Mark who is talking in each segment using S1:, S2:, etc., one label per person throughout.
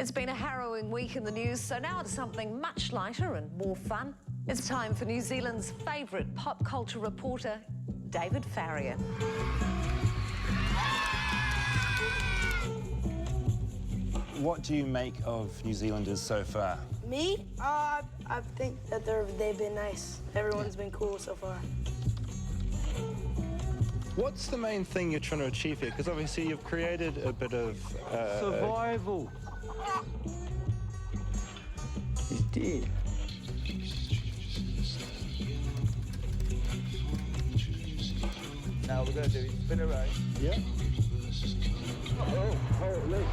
S1: It's been a harrowing week in the news, so now it's something much lighter and more fun. It's time for New Zealand's favourite pop culture reporter, David Farrier.
S2: What do you make of New Zealanders so far?
S3: Me? I think that they've been nice. Everyone's been cool so far.
S2: What's the main thing you're trying to achieve here? Because obviously you've created a bit of...
S4: Survival. He's dead. Now we're going to do spin around.
S2: Yeah.
S4: Oh, holy.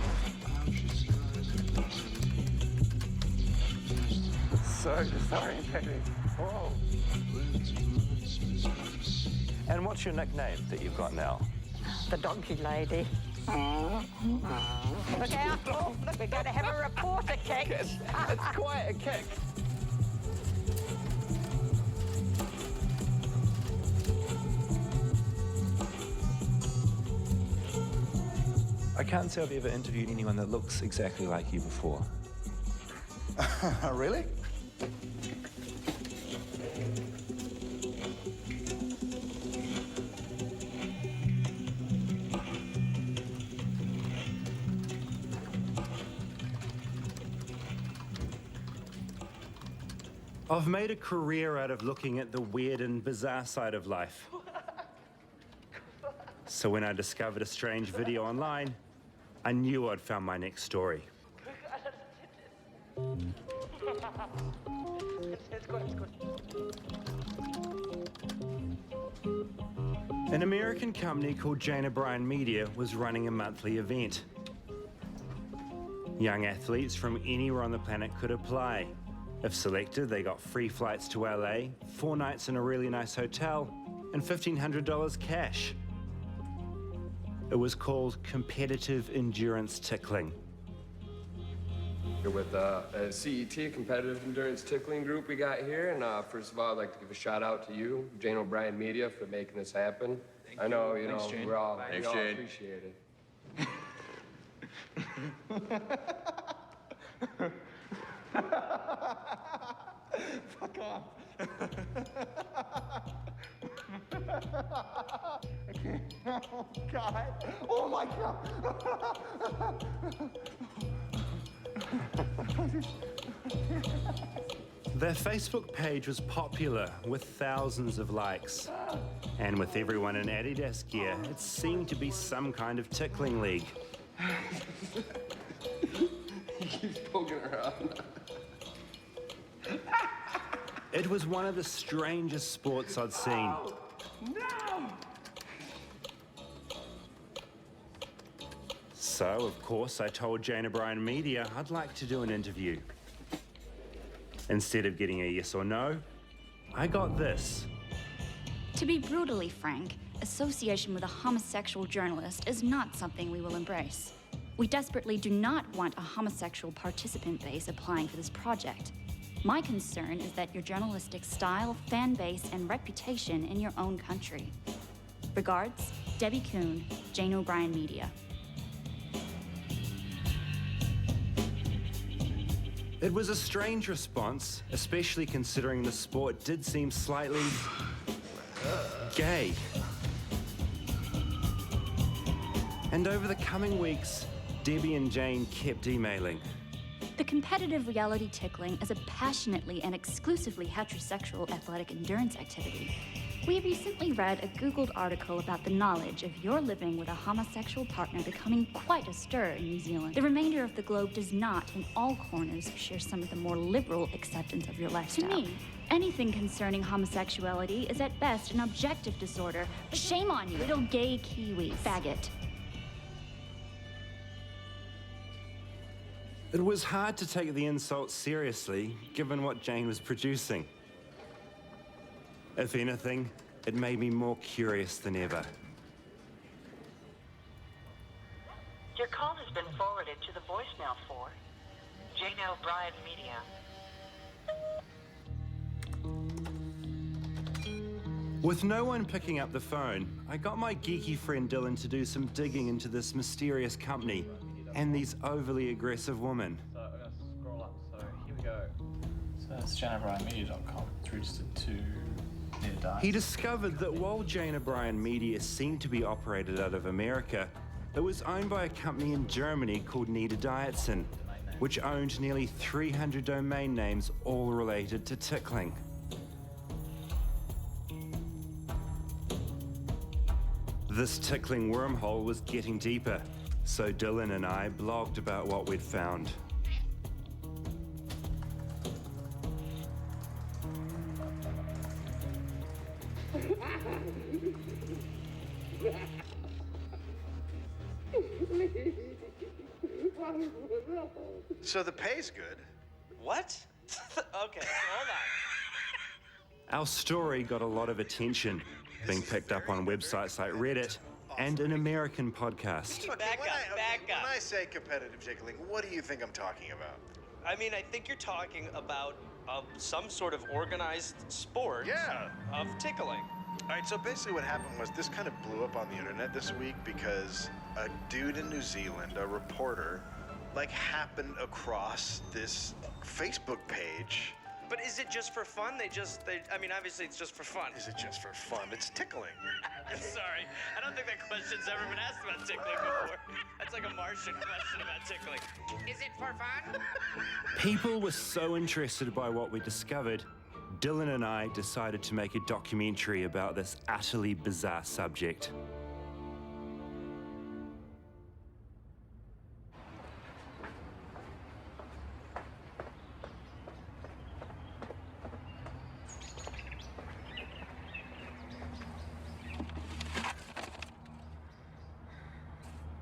S4: So disorientating. Whoa.
S2: And what's your nickname that you've got now?
S5: The donkey lady. Look out! Oh, look, we're going to have a reporter kick.
S4: It's quite a kick.
S2: I can't say I've ever interviewed anyone that looks exactly like you before.
S6: Really?
S2: I've made a career out of looking at the weird and bizarre side of life. So when I discovered a strange video online, I knew I'd found my next story. An American company called Jane O'Brien Media was running a monthly event. Young athletes from anywhere on the planet could apply. If selected, they got free flights to LA, 4 nights in a really nice hotel, and $1,500 cash. It was called Competitive Endurance Tickling.
S7: With CET, Competitive Endurance Tickling Group we got here, and first of all, I'd like to give a shout out to you, Jane O'Brien Media, for making this happen. I know, you know, we all appreciate it.
S4: Fuck off. Oh, God. Oh, my God.
S2: Their Facebook page was popular with thousands of likes. And with everyone in Adidas gear, it seemed to be some kind of tickling league.
S7: He keeps poking around.
S2: It was one of the strangest sports I'd seen.
S4: No!
S2: So, of course, I told Jane O'Brien Media I'd like to do an interview. Instead of getting a yes or no, I got this.
S8: To be brutally frank, association with a homosexual journalist is not something we will embrace. We desperately do not want a homosexual participant base applying for this project. My concern is that your journalistic style, fan base, and reputation in your own country. Regards, Debbie Kuhn, Jane O'Brien Media.
S2: It was a strange response, especially considering the sport did seem slightly gay. And over the coming weeks, Debbie and Jane kept emailing.
S8: The competitive reality tickling is a passionately and exclusively heterosexual athletic endurance activity. We recently read a Googled article about the knowledge of your living with a homosexual partner becoming quite a stir in New Zealand. The remainder of the globe does not, in all corners, share some of the more liberal acceptance of your lifestyle. To me, anything concerning homosexuality is at best an objective disorder. Shame on you, little gay Kiwi faggot.
S2: It was hard to take the insult seriously, given what Jane was producing. If anything, it made me more curious than ever.
S5: Your call has been forwarded to the voicemail for Jane O'Brien Media.
S2: With no one picking up the phone, I got my geeky friend Dylan to do some digging into this mysterious company and these overly aggressive women.
S6: So I'm going to scroll up. So here we go. So that's JaneO'BrienMedia.com. It's registered to their diet.
S2: He discovered that while Jane O'Brien Media seemed to be operated out of America, it was owned by a company in Germany called Niederdietsen, which owned nearly 300 domain names, all related to tickling. This tickling wormhole was getting deeper, so Dylan and I blogged about what we'd found.
S9: So the pay's good.
S10: What? Okay, so hold on.
S2: Our story got a lot of attention, being picked up on websites like Reddit and an American podcast.
S10: Back up.
S9: When I say competitive tickling, what do you think I'm talking about?
S10: I mean, I think you're talking about some sort of organized sport of tickling.
S9: All right, so basically what happened was this kind of blew up on the internet this week because a dude in New Zealand, a reporter, happened across this Facebook page.
S10: But is it just for fun? I mean, obviously it's just for fun.
S9: Is it just for fun? It's tickling.
S10: Sorry, I don't think that question's ever been asked about tickling before. That's like a Martian question about tickling. Is it for fun?
S2: People were so interested by what we discovered, Dylan and I decided to make a documentary about this utterly bizarre subject.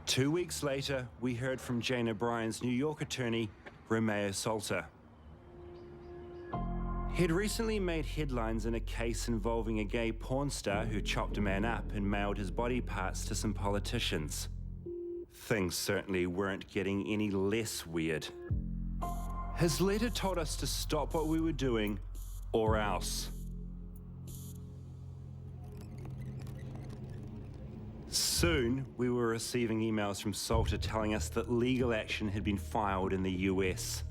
S2: Two weeks later, we heard from Jane O'Brien's New York attorney, Romeo Salter. He'd recently made headlines in a case involving a gay porn star who chopped a man up and mailed his body parts to some politicians. Things certainly weren't getting any less weird. His letter told us to stop what we were doing, or else. Soon, we were receiving emails from Salter telling us that legal action had been filed in the US.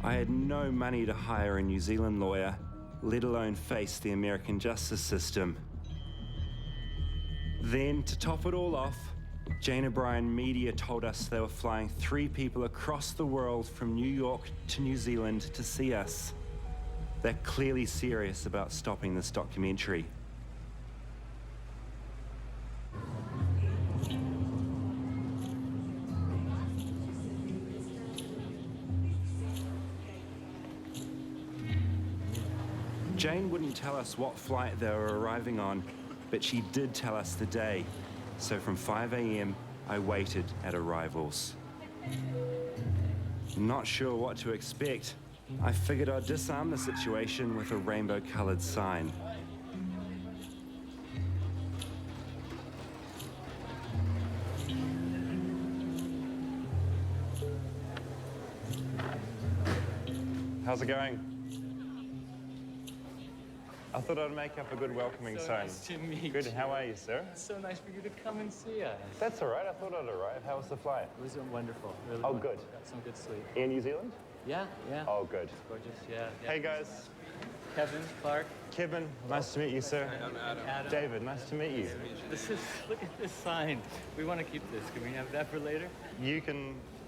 S2: I had no money to hire a New Zealand lawyer, let alone face the American justice system. Then, to top it all off, Jane O'Brien Media told us they were flying 3 people across the world from New York to New Zealand to see us. They're clearly serious about stopping this documentary. Jane wouldn't tell us what flight they were arriving on, but she did tell us the day. So from 5 a.m., I waited at arrivals. Not sure what to expect. I figured I'd disarm the situation with a rainbow-colored sign. How's it going? I thought I'd make up a good welcoming sign.
S6: Nice to meet
S2: Good,
S6: you.
S2: how are you, sir?
S6: It's so nice for you to come and see us.
S2: That's all right, I thought I'd arrive. How was the flight?
S6: It was wonderful. Really
S2: Oh,
S6: wonderful.
S2: good.
S6: Got some good sleep.
S2: Air New Zealand?
S6: Yeah.
S2: Oh, good.
S6: Gorgeous, yeah.
S2: Hey, guys.
S6: Kevin, Clark.
S2: Kevin, nice to meet you, sir.
S6: I'm Adam.
S2: David, nice to meet you.
S6: Look at this sign. We want to keep this. Can we have that for later?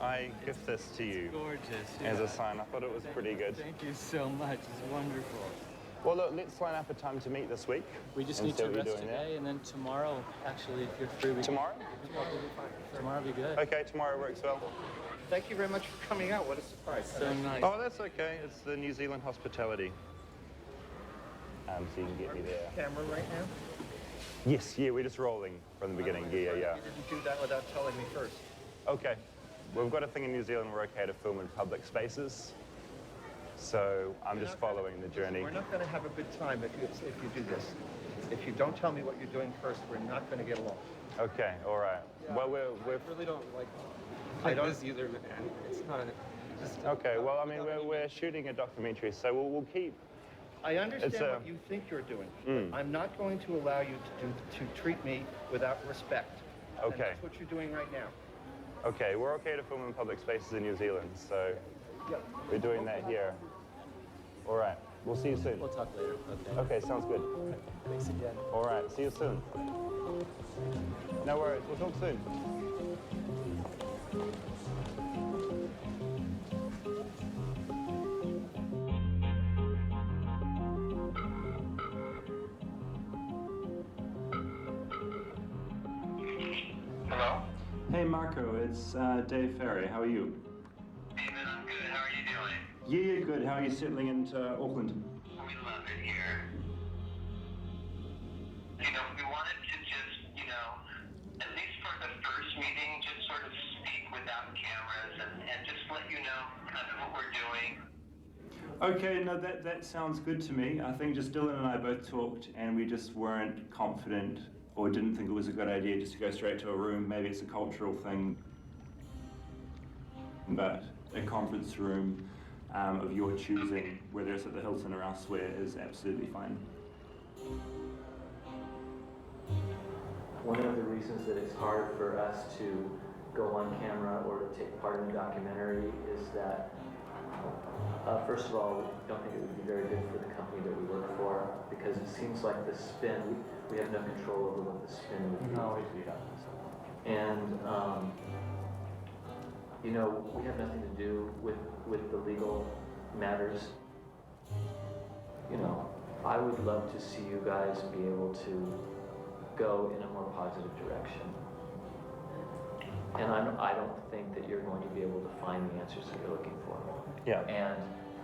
S2: I gift this to you
S6: Gorgeous.
S2: as
S6: yeah.
S2: a sign. I thought it was pretty good.
S6: Thank you so much. It's wonderful.
S2: Well, look, let's line up a time to meet this week.
S6: We just
S2: and
S6: need
S2: see
S6: to
S2: what you're
S6: rest
S2: doing
S6: today,
S2: there.
S6: and then tomorrow, actually, if you're free, we
S2: Tomorrow?
S6: Tomorrow will be good.
S2: Okay, tomorrow works well.
S4: Thank you very much for coming out. What a surprise.
S6: So nice.
S2: Oh, that's okay. It's the New Zealand hospitality. So you can get me there.
S4: Camera right now?
S2: Yes, yeah, we're just rolling from the beginning. Yeah.
S4: You didn't do that without telling me first.
S2: Okay. We've got a thing in New Zealand, we're okay to film in public spaces. So I'm just following the journey.
S4: We're not going to have a good time if you do this. If you don't tell me what you're doing first, we're not going to get along.
S2: Okay, all right. Well, we're
S4: really don't like this either, man. It's not.
S2: okay. Well, I mean, we're shooting a documentary, so we'll keep
S4: I understand
S2: It's,
S4: what you think you're doing, but I'm not going to allow you to treat me without respect. And
S2: Okay.
S4: that's what you're doing right now.
S2: Okay, we're okay to film in public spaces in New Zealand, so we're doing that here. All right, we'll see you soon.
S6: We'll talk later. Okay.
S2: Okay, sounds good.
S6: Thanks again.
S2: All right, see you soon. No worries, we'll talk soon.
S10: Hello?
S2: Hey Marco, it's Dave Ferry. How are you?
S10: David, I'm good. How are you doing?
S2: Yeah, good. How are you settling into Auckland?
S10: We love it here. You know, we wanted to just, you know, at least for the first meeting, just sort of speak without cameras and just let you know kind of what we're doing.
S2: Okay, no, that sounds good to me. I think just Dylan and I both talked and we just weren't confident or didn't think it was a good idea just to go straight to a room. Maybe it's a cultural thing, but a conference room of your choosing, whether it's at the Hilton or elsewhere, is absolutely fine.
S6: One of the reasons that it's hard for us to go on camera or take part in the documentary is that, first of all, we don't think it would be very good for the company that we work for, because it seems like the spin, we have no control over what the spin would be.
S7: No, we don't.
S6: And, you know, we have nothing to do with the legal matters. You know, I would love to see you guys be able to go in a more positive direction. And I don't think that you're going to be able to find the answers that you're looking for.
S2: Yeah.
S6: And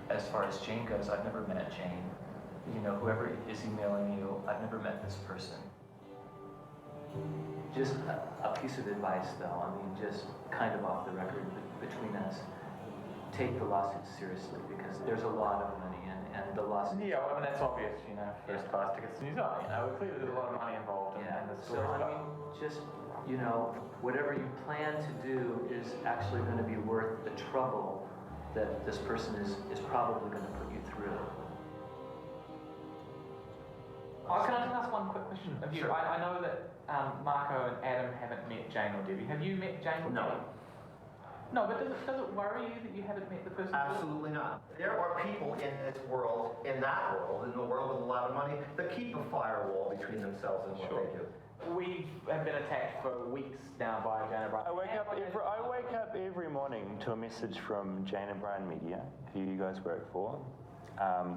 S6: as far as Jane goes, I've never met Jane. You know, whoever is emailing you, I've never met this person. Just a piece of advice, though, I mean, just kind of off the record between us, take the lawsuit seriously, because there's a lot of money and the lawsuit.
S7: Yeah, well, I mean, that's obvious, you know, first class tickets to New Zealand. You know, clearly there's a lot of money involved in the
S6: So,
S7: story.
S6: I mean, just, you know, whatever you plan to do is actually going to be worth the trouble that this person is probably going to put you through.
S11: Oh, can I just ask one quick question of you? Sure. I know that Marco and Adam haven't met Jane or Debbie. Have you met Jane or Debbie? No, but does it worry you that you haven't met the person?
S4: Absolutely not. There are people in this world, in the world with a lot of money, that keep a firewall between themselves and what they do.
S11: We have been attacked for weeks now by Jane O'Brien.
S2: I wake up every morning to a message from Jane O'Brien Media, who you guys work for,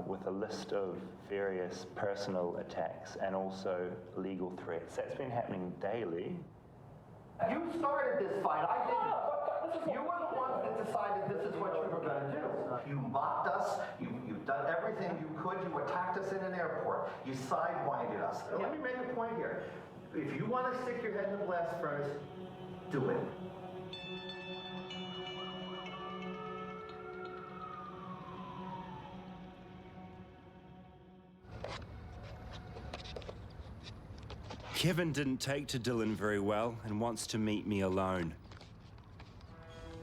S2: with a list of various personal attacks and also legal threats. That's been happening daily.
S4: You started this fight, I didn't. You were the ones that decided this is what you were going to do. You mocked us, you've done everything you could, you attacked us in an airport, you sidewinded us. Let me make a point here. If you want to stick your head in the blast furnace, do it.
S2: Kevin didn't take to Dylan very well and wants to meet me alone.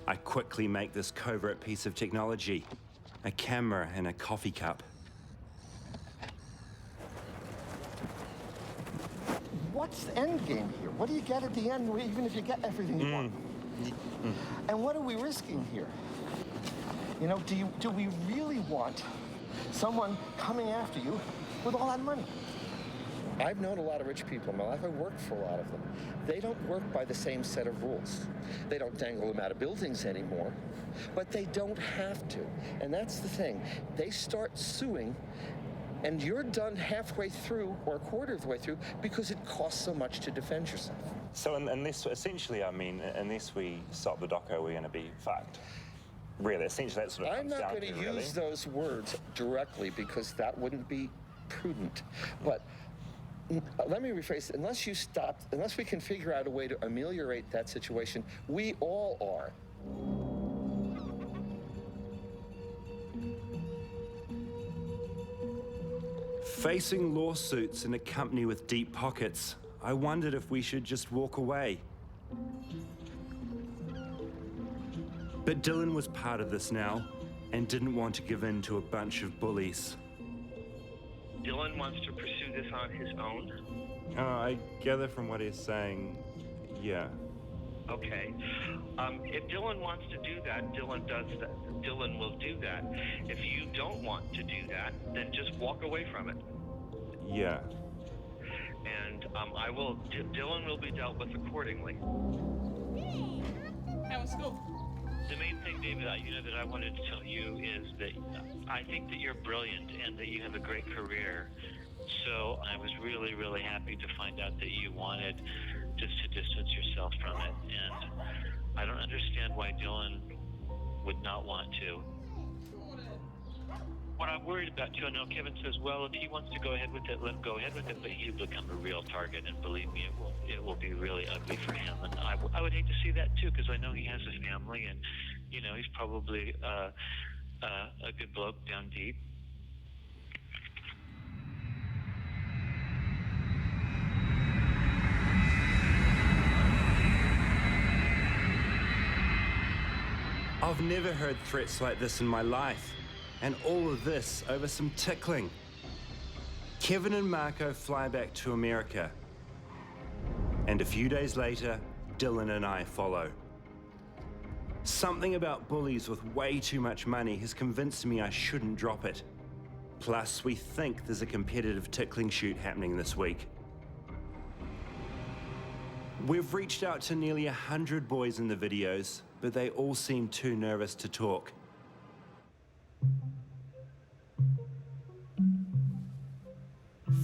S2: I quickly make this covert piece of technology, a camera and a coffee cup.
S4: What's the end game here? What do you get at the end, even if you get everything you want? And what are we risking here? You know, do we really want someone coming after you with all that money? I've known a lot of rich people in my life. I've worked for a lot of them. They don't work by the same set of rules. They don't dangle them out of buildings anymore, but they don't have to. And that's the thing. They start suing, and you're done halfway through or a quarter of the way through because it costs so much to defend yourself.
S2: So unless we stop the doco, we're going to be fucked. Really, essentially that's what it comes down to.
S4: I'm not going to use those words directly because that wouldn't be prudent. But let me rephrase it. Unless we can figure out a way to ameliorate that situation, we all are.
S2: Facing lawsuits in a company with deep pockets, I wondered if we should just walk away. But Dylan was part of this now and didn't want to give in to a bunch of bullies.
S10: Dylan wants to pursue this on his own?
S2: I gather from what he's saying, yeah.
S10: Okay. If Dylan wants to do that, Dylan does that. Dylan will do that. If you don't want to do that, then just walk away from it.
S2: Yeah.
S10: And Dylan will be dealt with accordingly.
S12: How was school?
S10: The main thing, David, that I wanted to tell you is that I think that you're brilliant and that you have a great career. So I was really, really happy to find out that you wanted just to distance yourself from it. And I don't understand why Dylan would not want to. What I'm worried about, too, I know Kevin says, well, if he wants to go ahead with it, let him go ahead with it, but he'll become a real target, and believe me, it will be really ugly for him. And I would hate to see that, too, because I know he has a family, and, he's probably a good bloke down deep.
S2: I've never heard threats like this in my life. And all of this over some tickling. Kevin and Marco fly back to America. And a few days later, Dylan and I follow. Something about bullies with way too much money has convinced me I shouldn't drop it. Plus, we think there's a competitive tickling shoot happening this week. We've reached out to nearly 100 boys in the videos, but they all seem too nervous to talk.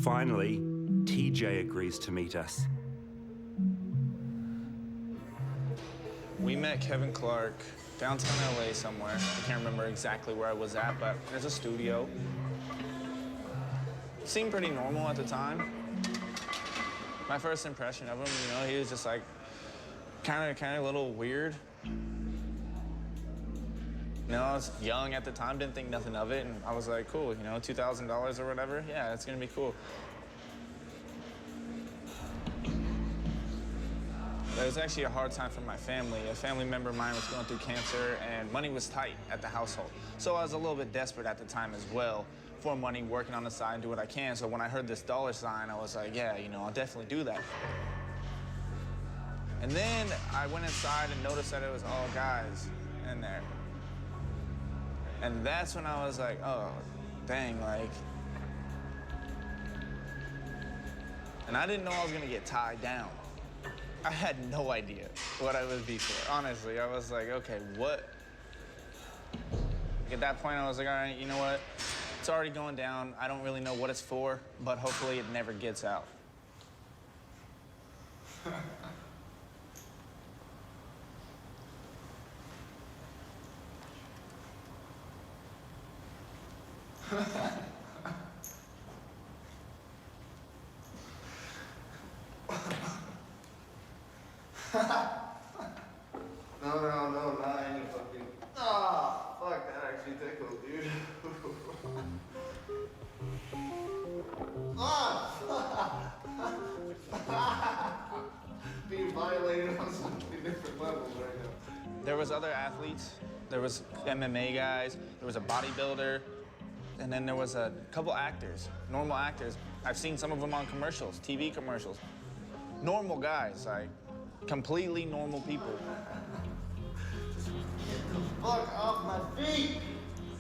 S2: Finally, TJ agrees to meet us.
S13: We met Kevin Clark downtown LA somewhere. I can't remember exactly where I was at, but there's a studio. Seemed pretty normal at the time. My first impression of him, he was just like kind of a little weird. I was young at the time, didn't think nothing of it, and I was like, cool, $2,000 or whatever. Yeah, it's gonna be cool. It was actually a hard time for my family. A family member of mine was going through cancer, and money was tight at the household. So I was a little bit desperate at the time as well for money, working on the side, and do what I can. So when I heard this dollar sign, I was like, yeah, I'll definitely do that. And then I went inside and noticed that it was all guys in there. And that's when I was like, oh, dang, and I didn't know I was gonna get tied down. I had no idea what I would be for, honestly. I was like, okay, what? At that point, I was like, all right, you know what? It's already going down. I don't really know what it's for, but hopefully it never gets out.
S4: No, I ain't fucking. Ah, fuck, that actually tickled, dude. Being violated on so many different levels right now.
S13: There was other athletes. There was MMA guys. There was a bodybuilder. And then there was a couple actors, normal actors. I've seen some of them on commercials, TV commercials. Normal guys, completely normal people.
S4: Get the fuck off my feet!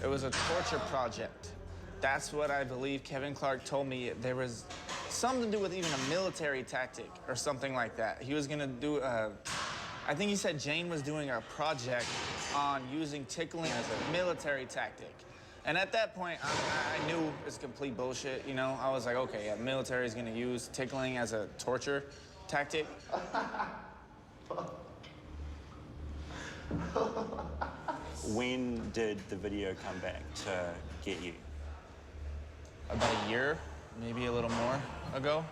S13: It was a torture project. That's what I believe Kevin Clark told me. There was something to do with even a military tactic or something like that. He was gonna do I think he said Jane was doing a project on using tickling as a military tactic. And at that point, I knew it was complete bullshit, I was like, okay, yeah, the military is gonna use tickling as a torture tactic.
S2: When did the video come back to get you?
S13: About a year, maybe a little more ago.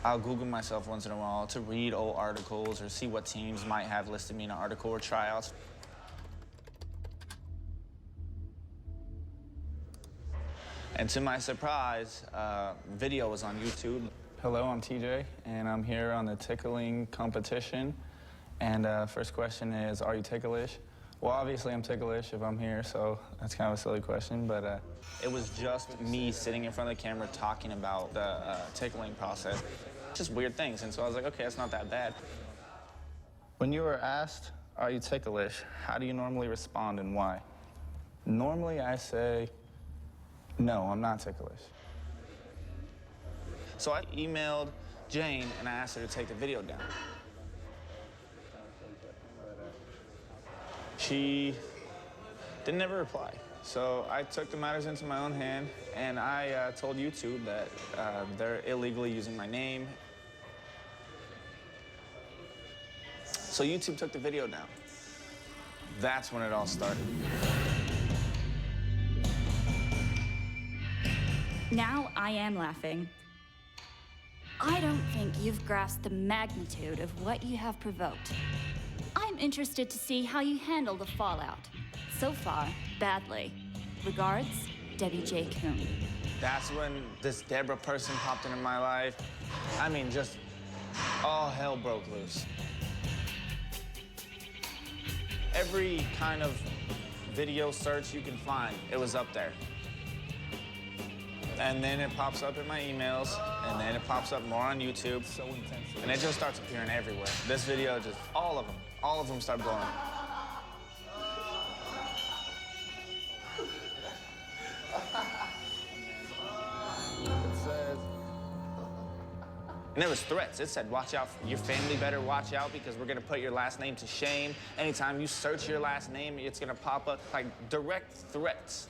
S13: I'll Google myself once in a while to read old articles or see what teams might have listed me in an article or tryouts. And to my surprise, video was on YouTube. Hello, I'm TJ, and I'm here on the tickling competition. And first question is, are you ticklish? Well, obviously I'm ticklish if I'm here, so that's kind of a silly question, but it was just me sitting in front of the camera talking about the tickling process. Just weird things, and so I was like, okay, it's not that bad. When you were asked, are you ticklish, how do you normally respond and why? Normally I say, no, I'm not ticklish. So I emailed Jane and I asked her to take the video down. She didn't ever reply. So I took the matters into my own hand and I told YouTube that they're illegally using my name. So YouTube took the video down. That's when it all started.
S8: Now I am laughing. I don't think you've grasped the magnitude of what you have provoked. I'm interested to see how you handle the fallout. So far, badly. Regards, Debbie J. Kuhn.
S13: That's when this Deborah person popped into my life. I mean, just all hell broke loose. Every kind of video search you can find, it was up there. And then it pops up in my emails, and then it pops up more on YouTube. So intense. And it just starts appearing everywhere. This video, just all of them start blowing up. And there was threats. It said, watch out, your family better watch out because we're gonna put your last name to shame. Anytime you search your last name, it's gonna pop up, like direct threats.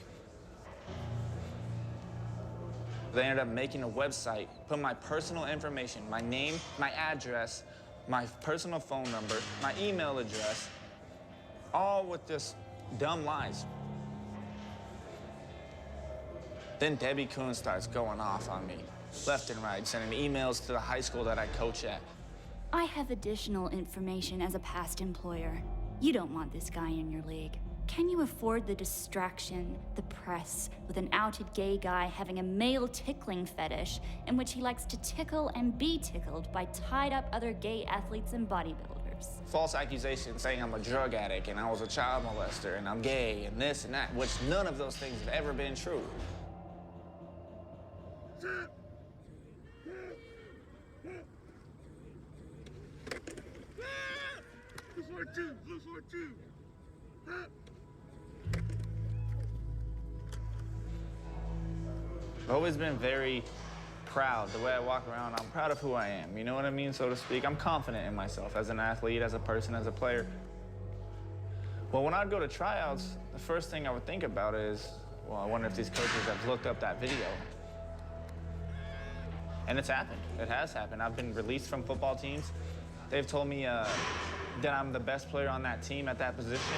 S13: They ended up making a website, put my personal information, my name, my address, my personal phone number, my email address, all with this dumb lies. Then Debbie Kuhn starts going off on me, left and right, sending emails to the high school that I coach at.
S8: I have additional information as a past employer. You don't want this guy in your league. Can you afford the distraction, the press, with an outed gay guy having a male tickling fetish in which he likes to tickle and be tickled by tied-up other gay athletes and bodybuilders?
S13: False accusations saying I'm a drug addict and I was a child molester and I'm gay and this and that, which none of those things have ever been true. I've always been very proud the way I walk around. I'm proud of who I am, you know what I mean, so to speak. I'm confident in myself as an athlete, as a person, as a player. Well, when I'd go to tryouts, the first thing I would think about is, well, I wonder if these coaches have looked up that video. And it's happened. It has happened. I've been released from football teams. They've told me that I'm the best player on that team at that position.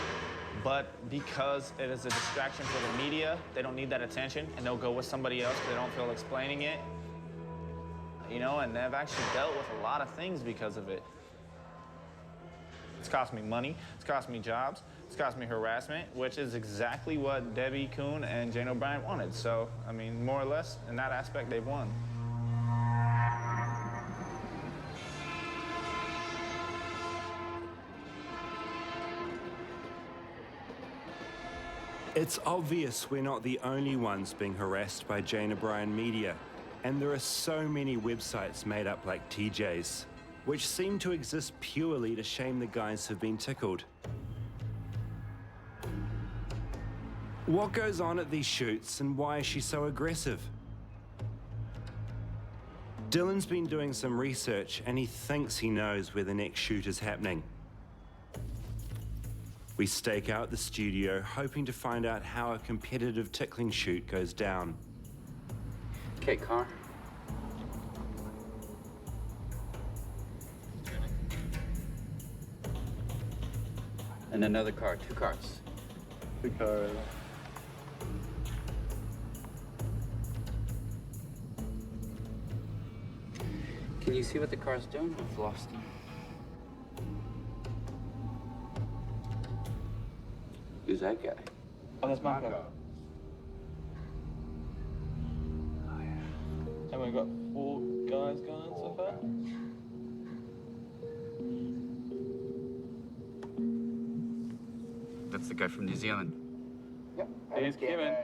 S13: But because it is a distraction for the media, they don't need that attention, and they'll go with somebody else because they don't feel explaining it. You know, and they've actually dealt with a lot of things because of it. It's cost me money, it's cost me jobs, it's cost me harassment, which is exactly what Debbie Kuhn and Jane O'Brien wanted. So, I mean, more or less, in that aspect, they've won.
S2: It's obvious we're not the only ones being harassed by Jane O'Brien Media, and there are so many websites made up like TJ's, which seem to exist purely to shame the guys who've been tickled. What goes on at these shoots and why is she so aggressive? Dylan's been doing some research and he thinks he knows where the next shoot is happening. We stake out the studio, hoping to find out how a competitive tickling shoot goes down.
S12: Okay, car. And another car, 2 cars.
S14: 2 cars.
S12: Can you see what the car's doing? I've lost him. Who's that guy?
S11: Oh, that's my car.
S12: Oh, yeah.
S11: And we've got 4 guys going so far.
S12: That's the guy from New Zealand.
S4: Yep.
S11: Here's Kevin.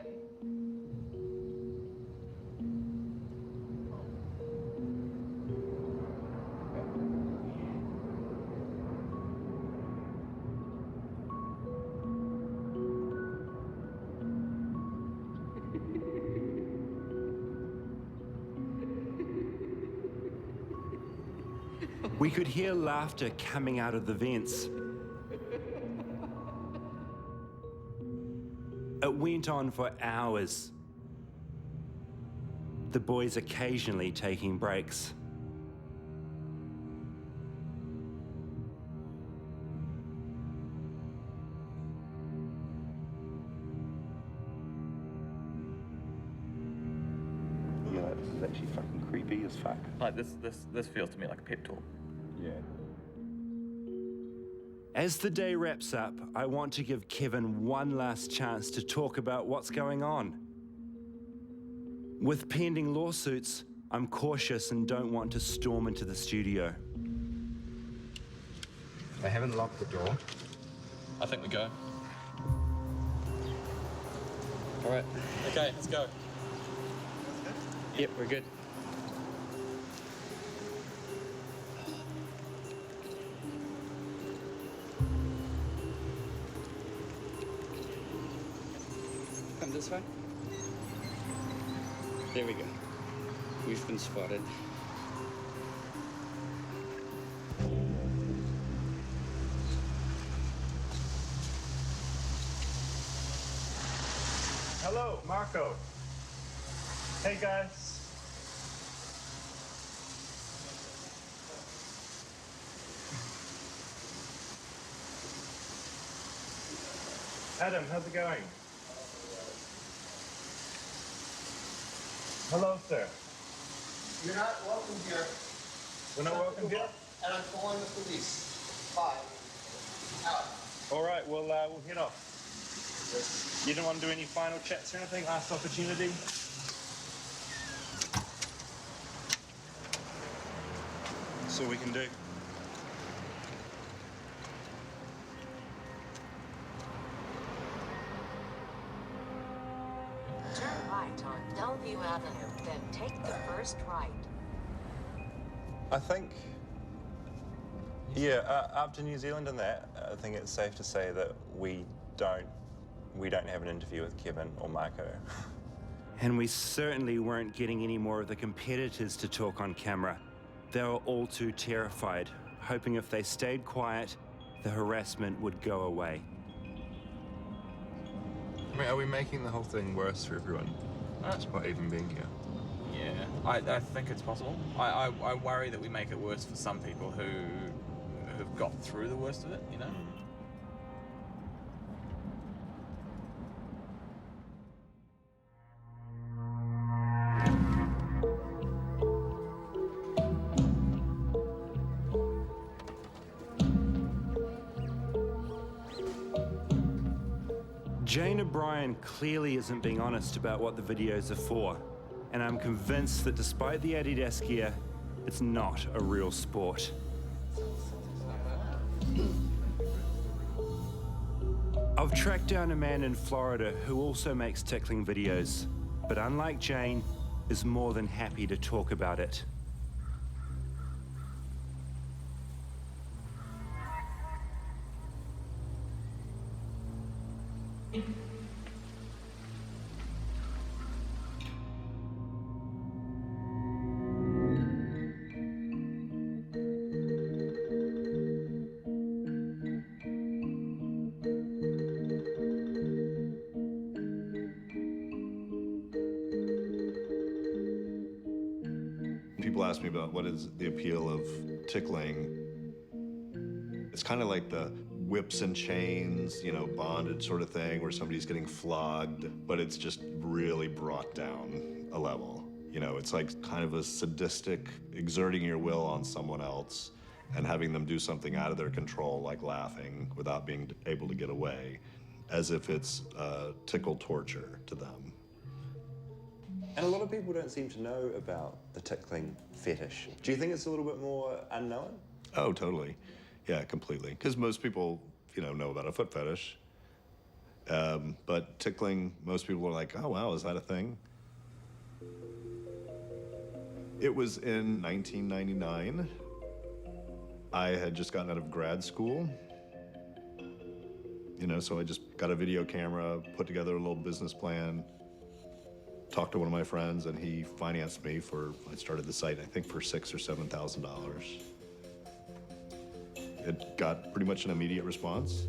S2: We could hear laughter coming out of the vents. It went on for hours. The boys occasionally taking breaks.
S14: Yeah, this is actually fucking creepy as fuck.
S11: Like this feels to me like a pep talk.
S14: Yeah.
S2: As the day wraps up, I want to give Kevin one last chance to talk about what's going on. With pending lawsuits, I'm cautious and don't want to storm into the studio.
S12: They haven't locked the door.
S11: I think we go.
S12: All right.
S11: Okay, let's go.
S12: Yep, we're good. Come this way. There we go. We've been spotted.
S2: Hello, Marco. Hey, guys. Adam, how's it going? Hello, sir.
S15: You're not welcome here.
S2: We're not welcome here?
S15: And I'm calling the police. Bye. Out.
S2: All right, we'll head off. You don't want to do any final chats or anything? Last opportunity? That's all we can do.
S1: Turn right on Bellevue Avenue, then take the first right.
S16: I think, after New Zealand and that, I think it's safe to say that we don't have an interview with Kevin or Marco.
S2: And we certainly weren't getting any more of the competitors to talk on camera. They were all too terrified, hoping if they stayed quiet, the harassment would go away.
S16: I mean, are we making the whole thing worse for everyone? Despite even being here?
S11: Yeah, I think it's possible. I worry that we make it worse for some people who've got through the worst of it, you know?
S2: Jane O'Brien clearly isn't being honest about what the videos are for, and I'm convinced that despite the Adidas gear, it's not a real sport. I've tracked down a man in Florida who also makes tickling videos, but unlike Jane, is more than happy to talk about it.
S17: People ask me about what is the appeal of tickling. It's kind of like the whips and chains, you know, bondage sort of thing where somebody's getting flogged, but it's just really brought down a level. You know, it's like kind of a sadistic exerting your will on someone else and having them do something out of their control, like laughing without being able to get away, as if it's tickle torture to them.
S16: And a lot of people don't seem to know about the tickling fetish. Do you think it's a little bit more unknown?
S17: Oh, totally. Yeah, completely. Because most people, you know about a foot fetish. But tickling, most people are like, oh, wow, is that a thing? It was in 1999. I had just gotten out of grad school. You know, so I just got a video camera, put together a little business plan, talked to one of my friends, and he financed me for, I started the site, I think for $6,000 or $7,000. It got pretty much an immediate response.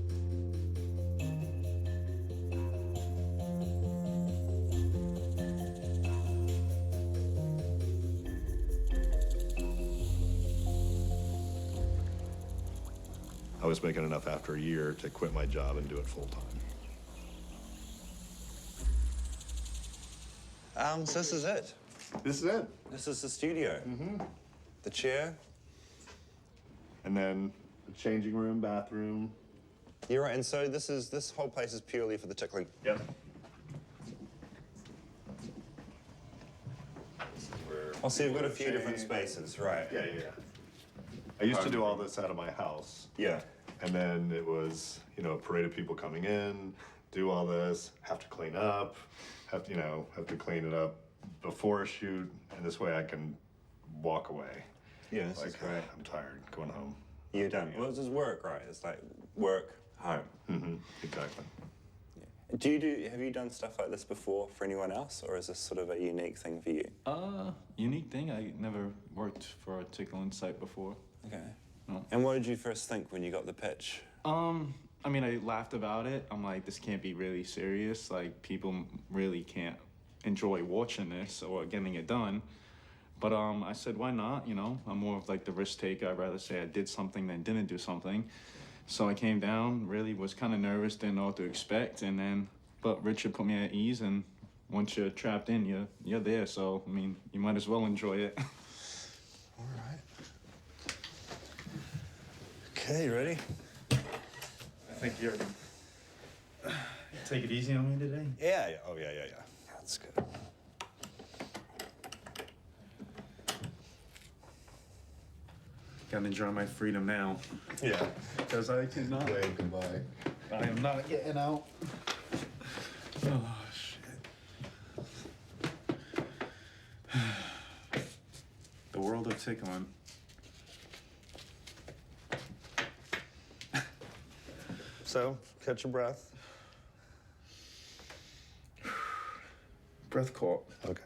S17: I was making enough after a year to quit my job and do it full time.
S16: So this is it.
S17: This is it.
S16: This is the studio.
S17: Mm-hmm.
S16: The chair.
S17: And then the changing room, bathroom.
S16: You're right, and so this whole place is purely for the tickling.
S17: Yep.
S16: Oh, so you've got a few different spaces, right?
S17: Yeah. I used to do all this out of my house.
S16: Yeah.
S17: And then it was, you know, a parade of people coming in, do all this, have to clean up, have to clean it up before a shoot, and this way I can walk away.
S16: Yeah, this is great.
S17: I'm tired, going home.
S16: You're done. Well, this is work, right? It's like work, home.
S17: Mm-hmm. Exactly.
S16: Yeah. Have you done stuff like this before for anyone else, or is this sort of a unique thing for you?
S18: Unique thing. I never worked for a tickling site before.
S16: Okay.
S18: No.
S16: And what did you first think when you got the pitch?
S18: I mean, I laughed about it. I'm like, this can't be really serious. Like, people really can't enjoy watching this or getting it done. But I said, why not? You know, I'm more of like the risk taker. I'd rather say I did something than didn't do something. So I came down, really was kind of nervous, didn't know what to expect. But Richard put me at ease, and once you're trapped in, you're there. So, I mean, you might as well enjoy it.
S16: All right. Okay, you ready?
S18: I think you're... Take it easy on me today?
S16: Yeah. Oh, yeah. That's good.
S18: Gotta enjoy my freedom now.
S17: Yeah.
S18: Because I cannot.
S17: Wave goodbye.
S18: I am not getting out. Oh, shit. The world of tickling.
S17: So, catch your breath.
S18: Breath caught.
S17: Okay.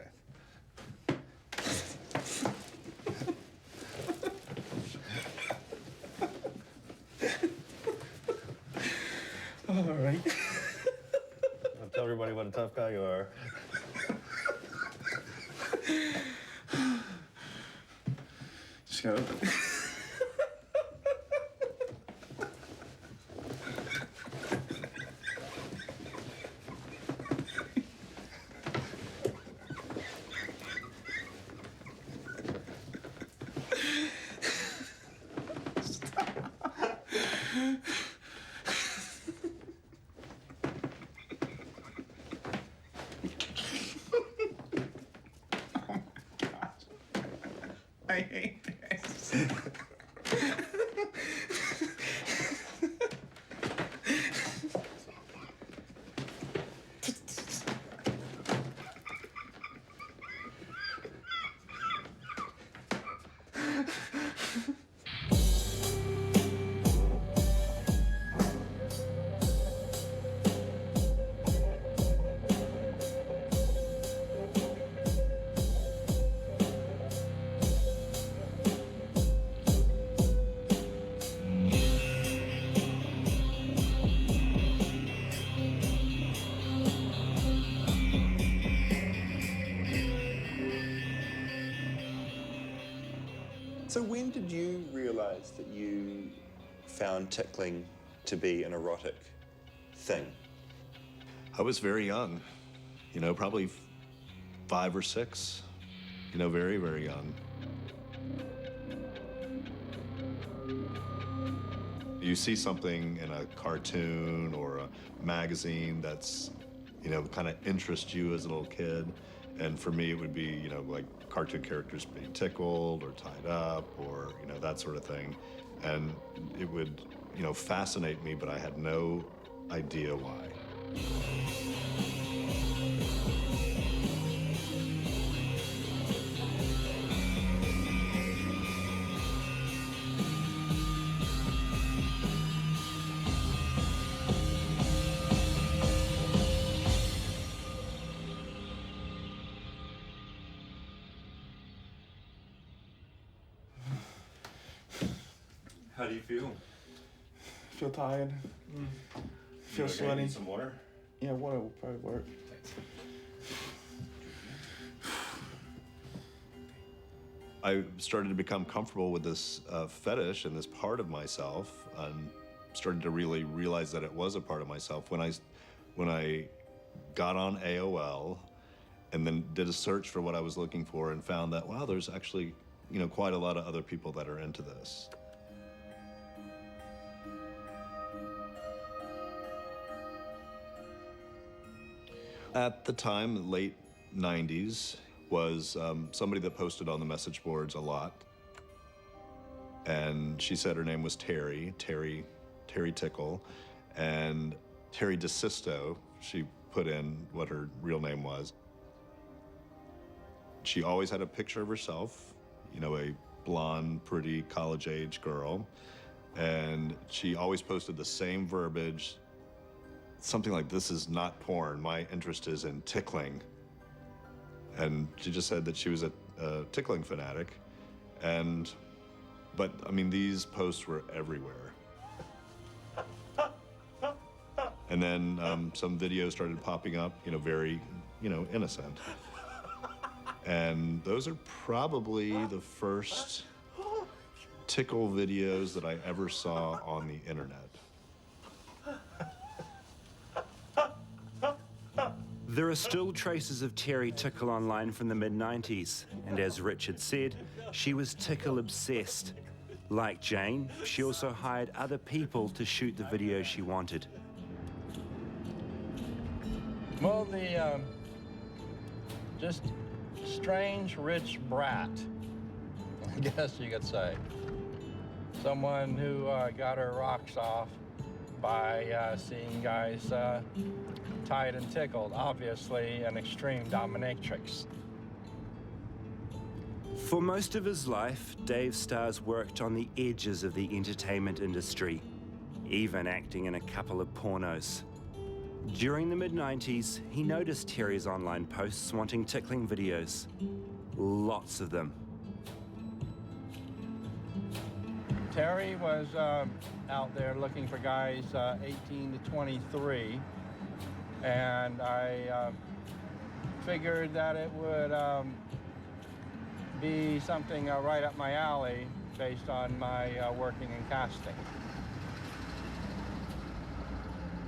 S18: All right.
S17: I'll tell everybody what a tough guy you are.
S18: Just gotta... I hate this.
S16: So when did you realize that you found tickling to be an erotic thing?
S17: I was very young, you know, probably 5 or 6, you know, very, very young. You see something in a cartoon or a magazine that's, you know, kind of interests you as a little kid. And for me, it would be, you know, like cartoon characters being tickled or tied up or, you know, that sort of thing. And it would, you know, fascinate me, but I had no idea why.
S16: How do you feel?
S18: Feel tired. Feel
S16: okay?
S18: sweaty.
S16: Need some water?
S18: Yeah, water will probably work.
S17: I started to become comfortable with this fetish and this part of myself, and started to really realize that it was a part of myself when I got on AOL and then did a search for what I was looking for and found that, wow, there's actually, you know, quite a lot of other people that are into this. At the time, late 90s, was somebody that posted on the message boards a lot. And she said her name was Terry Tickle, and Terry DeSisto, she put in what her real name was. She always had a picture of herself, you know, a blonde, pretty, college-age girl. And she always posted the same verbiage, something like, "This is not porn, my interest is in tickling." And she just said that she was a tickling fanatic. But I mean, these posts were everywhere. And then some videos started popping up, you know, very, you know, innocent. And those are probably the first tickle videos that I ever saw on the internet.
S2: There are still traces of Terry Tickle online from the mid-90s, and as Richard said, she was tickle obsessed. Like Jane, she also hired other people to shoot the videos she wanted.
S19: Well, the just strange rich brat, I guess you could say. Someone who got her rocks off by seeing guys tied and tickled, obviously an extreme dominatrix.
S2: For most of his life, Dave Stars worked on the edges of the entertainment industry, even acting in a couple of pornos. During the mid-90s, he noticed Terry's online posts wanting tickling videos. Lots of them.
S19: Terry was out there looking for guys 18 to 23, and I figured that it would be something right up my alley based on my working in casting.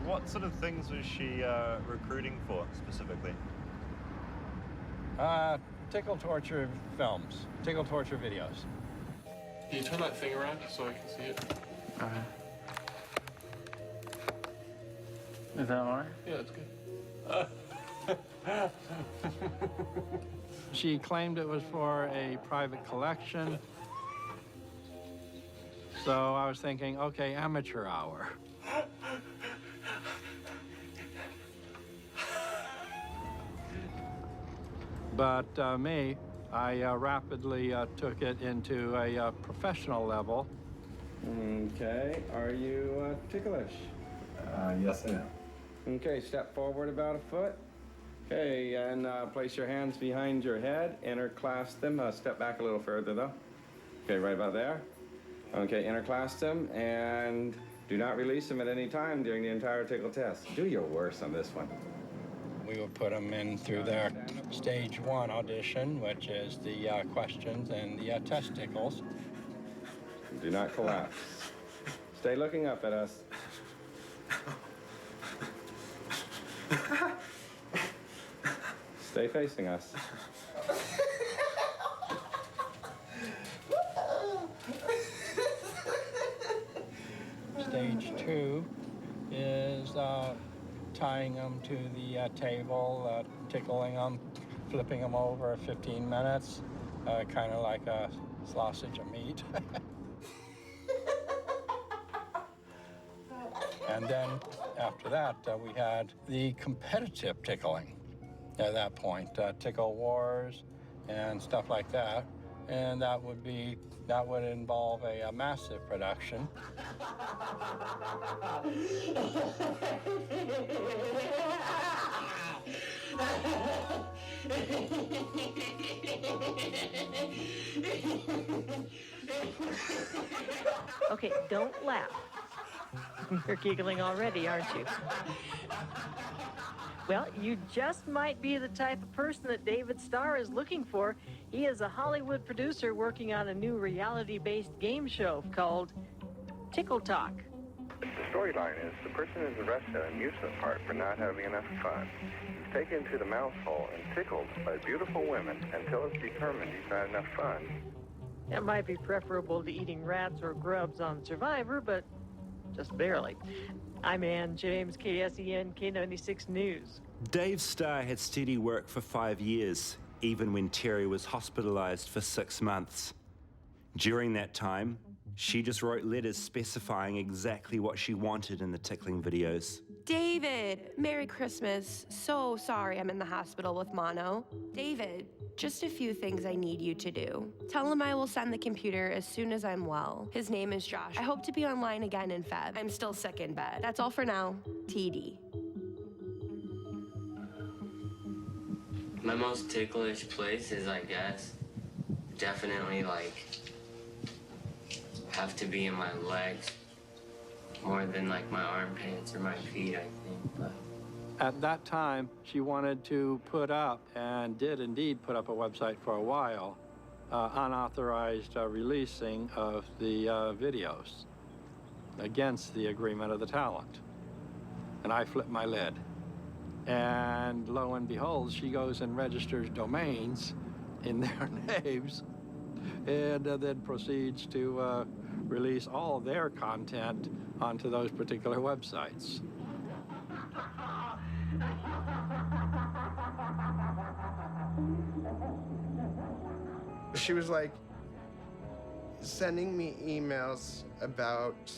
S16: What sort of things was she recruiting for specifically?
S19: Tickle torture films, tickle torture videos.
S20: Can you turn that thing around so I can see it?
S19: Is that all right?
S20: Yeah, that's good.
S19: She claimed it was for a private collection. So I was thinking, okay, amateur hour. But I rapidly took it into a professional level. Okay, are you ticklish?
S18: Yes, I am.
S19: Okay, step forward about a foot. Okay, and place your hands behind your head, interclasp them. Step back a little further, though. Okay, right about there. Okay, interclasp them, and do not release them at any time during the entire tickle test. Do your worst on this one. We will put them in through their stage 1 audition, which is the questions and the test tickles. Do not collapse. Stay looking up at us. Stay facing us. Stage 2 is tying them to the table, tickling them, flipping them over 15 minutes, kind of like a sausage of meat.
S21: And then after that, we had the competitive tickling at that point, tickle wars and stuff like that. And that would involve a massive production.
S5: Okay, don't laugh. You're giggling already, aren't you? Well, you just might be the type of person that David Starr is looking for. He is a Hollywood producer working on a new reality-based game show called Tickled.
S22: The storyline is the person is arrested in an amusement park for not having enough fun. He's taken to the mouse hole and tickled by beautiful women until it's determined he's not enough fun.
S5: That might be preferable to eating rats or grubs on Survivor, but just barely. I'm Ann James, KSEN, K96 News.
S2: Dave Starr had steady work for 5 years, even when Terry was hospitalized for 6 months. During that time, she just wrote letters specifying exactly what she wanted in the tickling videos.
S23: David, Merry Christmas. So sorry I'm in the hospital with mono. David, just a few things I need you to do. Tell him I will send the computer as soon as I'm well. His name is Josh. I hope to be online again in Feb. I'm still sick in bed. That's all for now. TD.
S24: My most ticklish place is, I guess, definitely have to be in my legs more than my armpits or my feet, I think. But
S21: At that time, she wanted to put up, and did indeed put up a website for a while, unauthorized releasing of the videos against the agreement of the talent. And I flipped my lid. And lo and behold, she goes and registers domains in their names, and then proceeds to release all their content onto those particular websites.
S25: She was sending me emails about,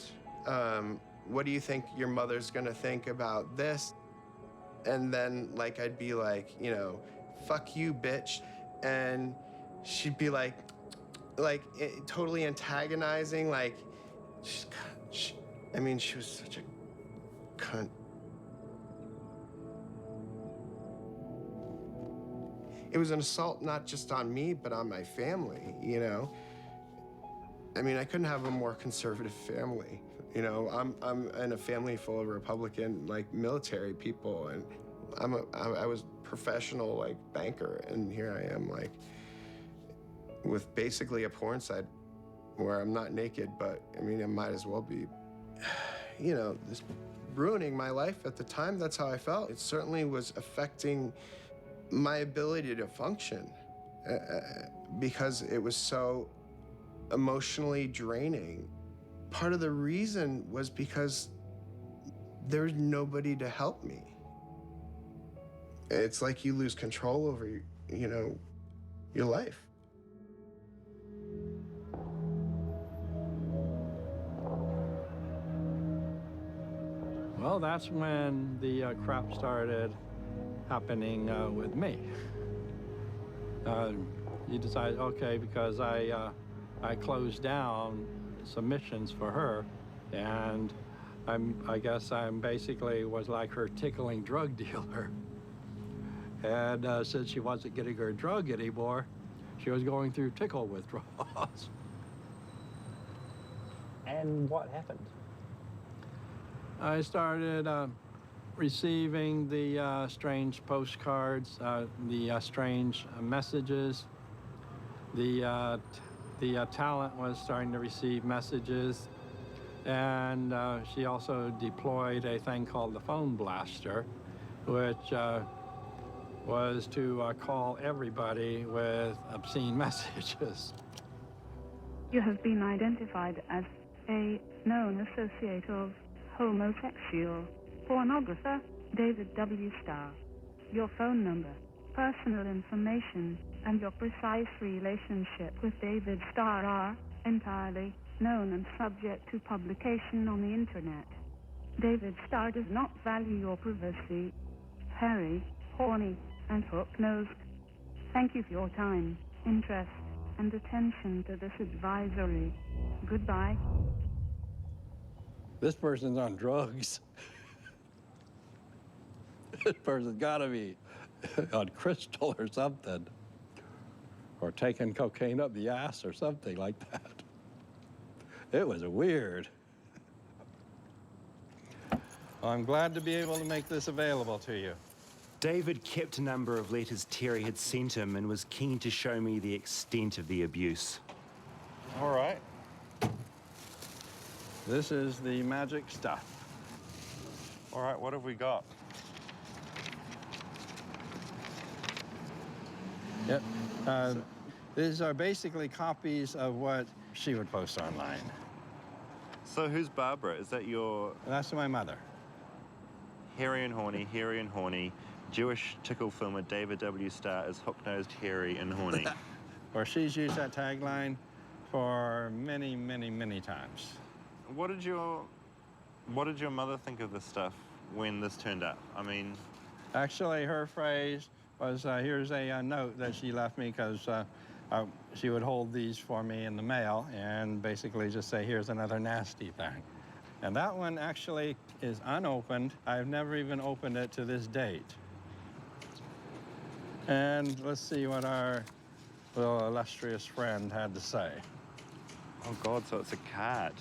S25: what do you think your mother's gonna think about this? And then I'd be fuck you, bitch. And she'd be totally antagonizing, she was such a cunt. It was an assault not just on me, but on my family, I couldn't have a more conservative family. I'm in a family full of Republican, military people, and I was professional, banker, and here I am, with basically a porn site where I'm not naked, but, I might as well be. This ruining my life at the time, that's how I felt. It certainly was affecting my ability to function because it was so emotionally draining. Part of the reason was because there's nobody to help me. It's like you lose control over, your life.
S21: Well, that's when the crap started happening with me. You decide, okay, because I closed down submissions for her, and I guess I'm basically was like her tickling drug dealer. And since she wasn't getting her drug anymore, she was going through tickle withdrawals.
S26: And what happened?
S21: I started receiving the strange postcards, the strange messages. The talent was starting to receive messages, and she also deployed a thing called the phone blaster, which was to call everybody with obscene messages.
S27: You have been identified as a known associate of homosexual pornographer David W. Starr. Your phone number, personal information, and your precise relationship with David Starr are entirely known and subject to publication on the internet. David Starr does not value your privacy. Hairy, horny, and hook-nosed. Thank you for your time, interest, and attention to this advisory. Goodbye.
S21: This person's on drugs. This person's got to be on crystal or something. Or taking cocaine up the ass or something like that. It was weird. I'm glad to be able to make this available to you.
S2: David kept a number of letters Terry had sent him and was keen to show me the extent of the abuse.
S21: All right. This is the magic stuff.
S16: All right, what have we got?
S21: Yep. These are basically copies of what she would post online.
S16: So who's Barbara? Is that your...
S21: That's my mother.
S16: Hairy and horny, Jewish tickle filmer David W. Starr is hook-nosed, hairy, and horny.
S21: Or she's used that tagline for many, many, many times.
S16: What did your mother think of this stuff when this turned up? I mean...
S21: Actually, her phrase was, here's a note that she left me because she would hold these for me in the mail and basically just say, here's another nasty thing. And that one actually is unopened. I've never even opened it to this date. And let's see what our little illustrious friend had to say.
S16: Oh God, so it's a card.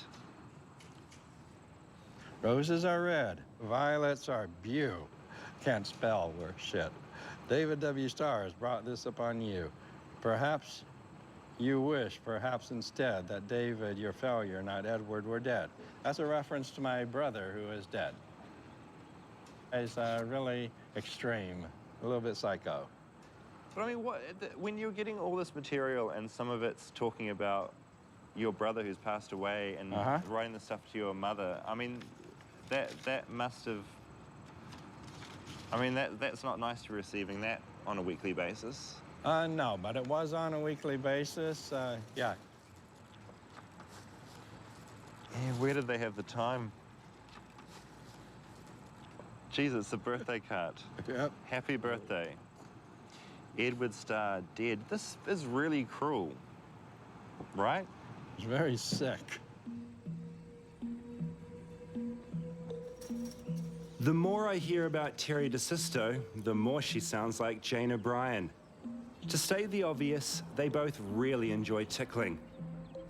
S21: Roses are red, violets are beau. Can't spell, we're shit. David W. Starr has brought this upon you. Perhaps you wish, perhaps instead, that David, your failure, not Edward, were dead. That's a reference to my brother who is dead. He's really extreme, a little bit psycho.
S16: But I mean, when you're getting all this material and some of it's talking about your brother who's passed away and writing the stuff to your mother, I mean, that must have... I mean, that's not nice to be receiving that on a weekly basis.
S21: No, but it was on a weekly basis, yeah.
S16: Yeah, where did they have the time? Jesus, it's a birthday card.
S21: Yep.
S16: Happy birthday. Edward Starr dead. This is really cruel, right?
S21: It's very sick.
S2: The more I hear about Terry DeSisto, the more she sounds like Jane O'Brien. To state the obvious, they both really enjoy tickling.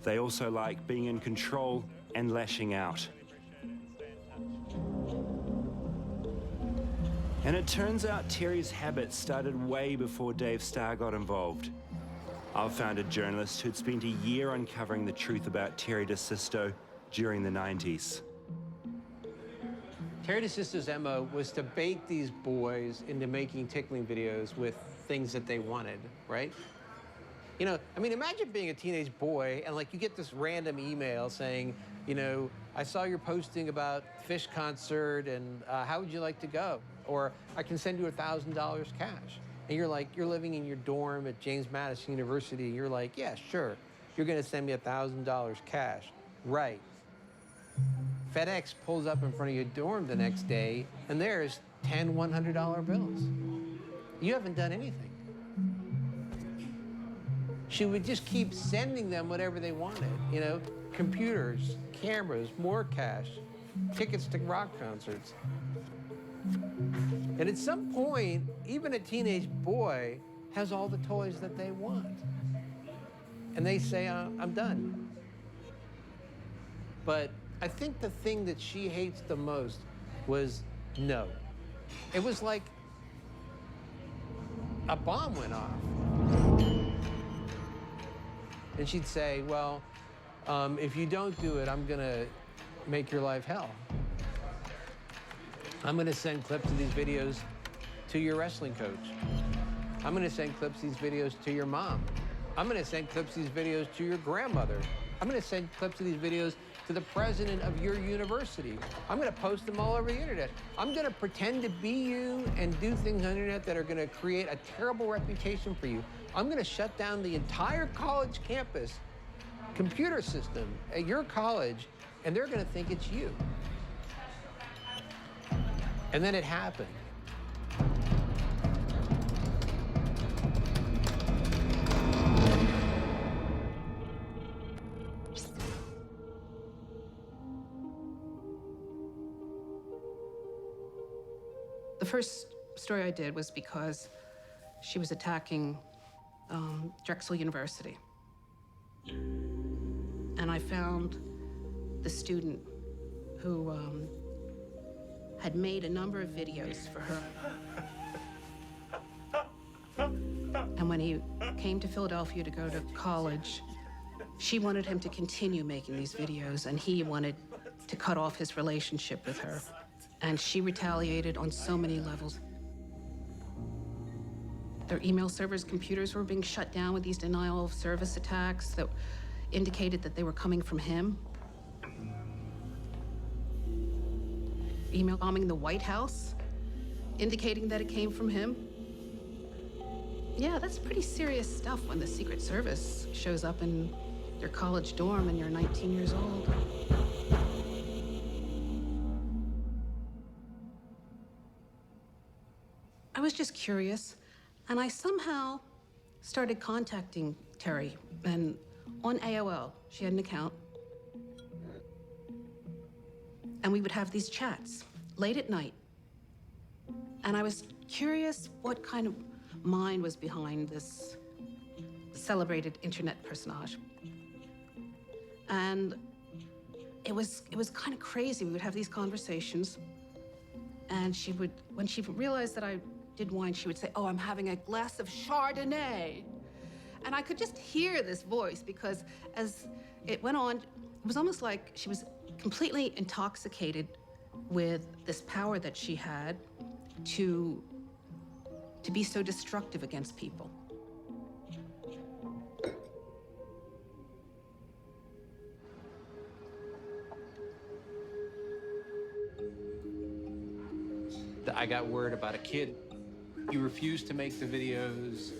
S2: They also like being in control and lashing out. And it turns out Terry's habits started way before Dave Starr got involved. I've found a journalist who'd spent a year uncovering the truth about Terry DeSisto during the 90s.
S3: Terry DeSisto's MO was to bait these boys into making tickling videos with things that they wanted, right? You know, I mean, imagine being a teenage boy and like you get this random email saying, you know, I saw your posting about Fish concert and how would you like to go? Or I can send you $1,000 cash. And you're like, you're living in your dorm at James Madison University. And you're like, yeah, sure. You're gonna send me $1,000 cash. Right. FedEx pulls up in front of your dorm the next day and there's 10 $100 bills. You haven't done anything. She would just keep sending them whatever they wanted, you know, computers, cameras, more cash, tickets to rock concerts. And at some point, even a teenage boy has all the toys that they want. And they say, I'm done. But I think the thing that she hates the most was no. It was like a bomb went off. And she'd say, well, if you don't do it, I'm gonna make your life hell. I'm gonna send clips of these videos to your wrestling coach. I'm gonna send clips of these videos to your mom. I'm gonna send clips of these videos to your grandmother. I'm gonna send clips of these videos to the president of your university. I'm gonna post them all over the internet. I'm gonna pretend to be you and do things on the internet that are gonna create a terrible reputation for you. I'm gonna shut down the entire college campus computer system at your college, and they're gonna think it's you. And then it happened.
S6: The first story I did was because she was attacking Drexel University. And I found the student who had made a number of videos for her. And when he came to Philadelphia to go to college, she wanted him to continue making these videos, and he wanted to cut off his relationship with her. And she retaliated on so many levels. Their email servers' computers were being shut down with these denial of service attacks that indicated that they were coming from him. Email bombing the White House, indicating that it came from him. Yeah, that's pretty serious stuff when the Secret Service shows up in your college dorm and you're 19 years old. I was just curious, and I somehow started contacting Terry, and on AOL, she had an account, and we would have these chats late at night. And I was curious what kind of mind was behind this celebrated internet personage. And it was kind of crazy. We would have these conversations, and she would, when she realized that I did wine, she would say, "Oh, I'm having a glass of Chardonnay." And I could just hear this voice, because as it went on, it was almost like she was completely intoxicated with this power that she had to be so destructive against people.
S3: I got word about a kid. He refused to make the videos.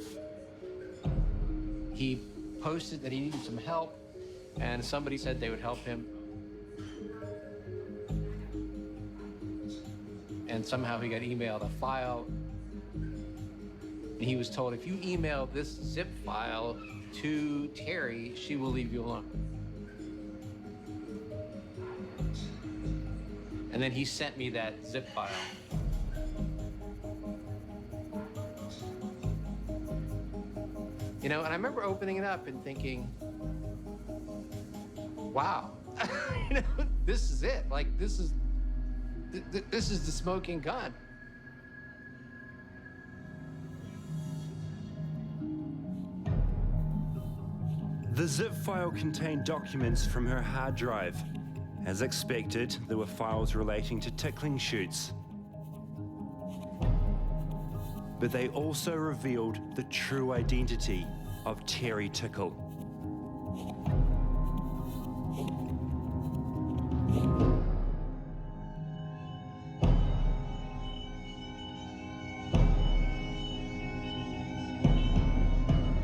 S3: He posted that he needed some help, and somebody said they would help him. And somehow he got emailed a file. And he was told, if you email this zip file to Terry, she will leave you alone. And then he sent me that zip file. You know, and I remember opening it up and thinking, wow, you know, this is it. Like, this is the smoking gun.
S2: The zip file contained documents from her hard drive. As expected, there were files relating to tickling shoots. But they also revealed the true identity of Terry Tickle.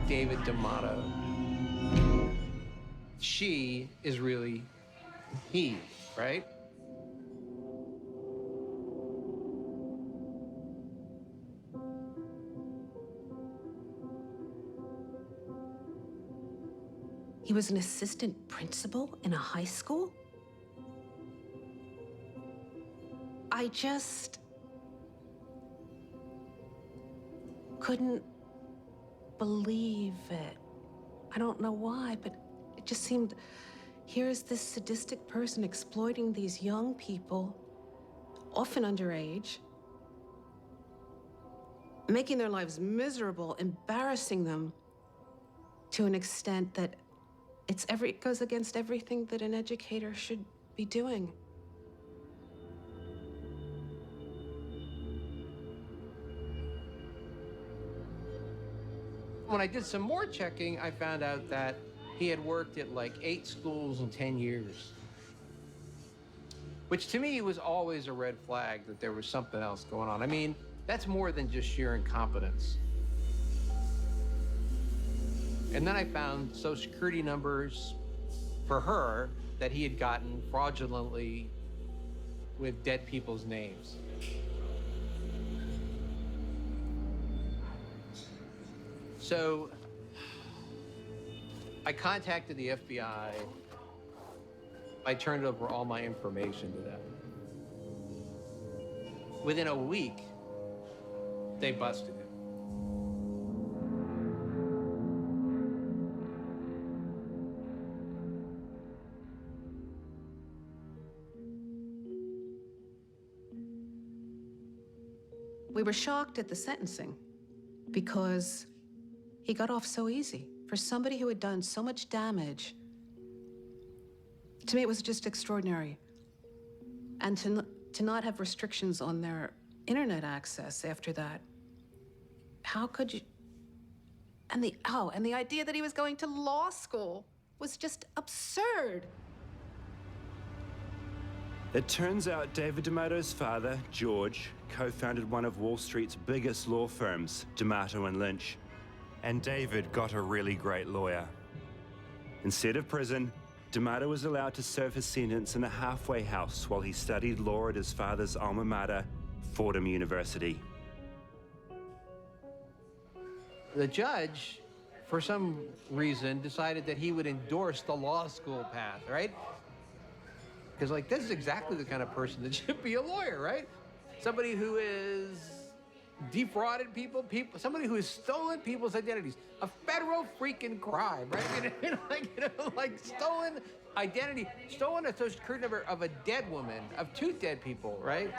S3: David D'Amato. She is really he, right?
S6: He was an assistant principal in a high school? I just couldn't believe it. I don't know why, but it just seemed, here's this sadistic person exploiting these young people, often underage, making their lives miserable, embarrassing them to an extent that it goes against everything that an educator should be doing.
S3: When I did some more checking, I found out that he had worked at like 8 schools in 10 years. Which to me was always a red flag that there was something else going on. I mean, that's more than just sheer incompetence. And then I found Social Security numbers for her that he had gotten fraudulently with dead people's names. So I contacted the FBI. I turned over all my information to them. Within a week, they busted it.
S6: We were shocked at the sentencing because he got off so easy. For somebody who had done so much damage, to me it was just extraordinary. And to not have restrictions on their internet access after that, how could you? And the idea that he was going to law school was just absurd.
S2: It turns out David D'Amato's father, George, co-founded one of Wall Street's biggest law firms, D'Amato and Lynch. And David got a really great lawyer. Instead of prison, D'Amato was allowed to serve his sentence in a halfway house while he studied law at his father's alma mater, Fordham University.
S3: The judge, for some reason, decided that he would endorse the law school path, right? Because, like, this is exactly the kind of person that should be a lawyer, right? Somebody who is defrauded people, somebody who has stolen people's identities. A federal freaking crime, right? I mean, like stolen identity, stolen a social security number of a dead woman, of 2 dead people, right?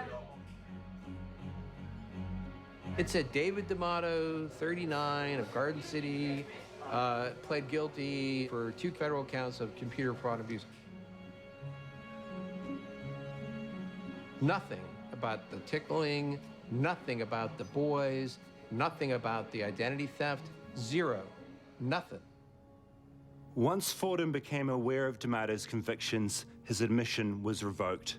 S3: It said David D'Amato, 39, of Garden City, pled guilty for 2 federal counts of computer fraud and abuse. Nothing about the tickling, nothing about the boys, nothing about the identity theft, 0, nothing.
S2: Once Fordham became aware of D'Amato's convictions, his admission was revoked.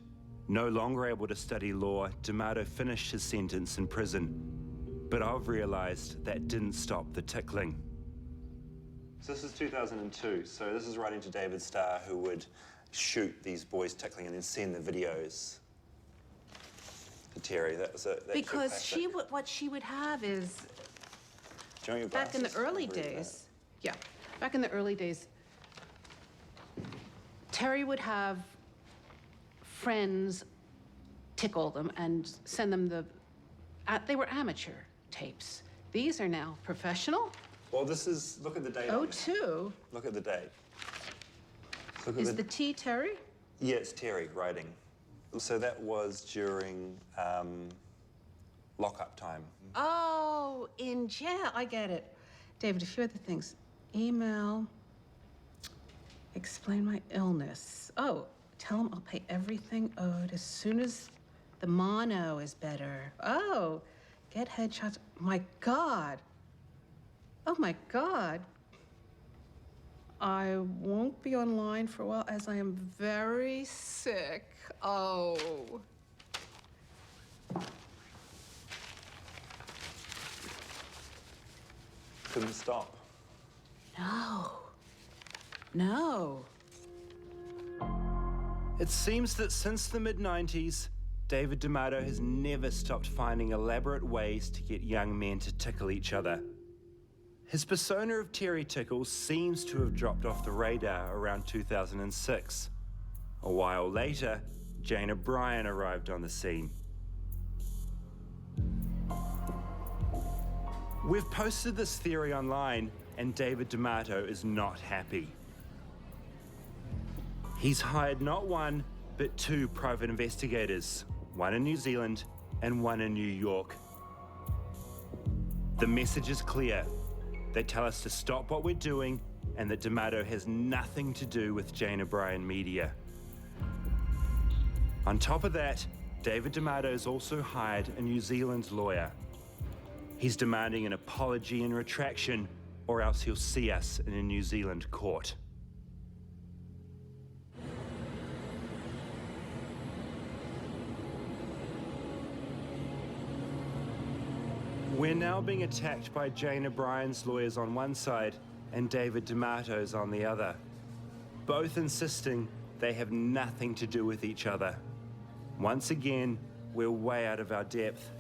S2: No longer able to study law, D'Amato finished his sentence in prison. But I've realized that didn't stop the tickling.
S16: So this is 2002, so this is writing to David Starr, who would shoot these boys tickling and then send the videos to Terry. That was
S6: Because
S16: classic.
S6: what she would have is,
S16: Do you want your
S6: back in the
S16: glasses?
S6: early days, back in the early days, Terry would have friends tickle them and send them they were amateur tapes. These are now professional.
S16: Well, this is, look at the date.
S6: 02.
S16: Look at the date. Look
S6: Is the T Terry?
S16: Yeah, it's Terry writing. So that was during lockup time.
S6: Oh, in jail. I get it. David, a few other things. Email. Explain my illness. Oh, tell him I'll pay everything owed as soon as the mono is better. Oh, get headshots. My God. Oh, my God. I won't be online for a while as I am very sick. Oh.
S16: Couldn't stop.
S6: No. No.
S2: It seems that since the mid-90s, David D'Amato has never stopped finding elaborate ways to get young men to tickle each other. His persona of Terry Tickles seems to have dropped off the radar around 2006. A while later, Jane O'Brien arrived on the scene. We've posted this theory online, and David D'Amato is not happy. He's hired not 1, but 2 private investigators, one in New Zealand and one in New York. The message is clear. They tell us to stop what we're doing and that D'Amato has nothing to do with Jane O'Brien Media. On top of that, David D'Amato's also hired a New Zealand lawyer. He's demanding an apology and retraction, or else he'll see us in a New Zealand court. We're now being attacked by Jane O'Brien's lawyers on one side and David D'Amato's on the other, both insisting they have nothing to do with each other. Once again, we're way out of our depth.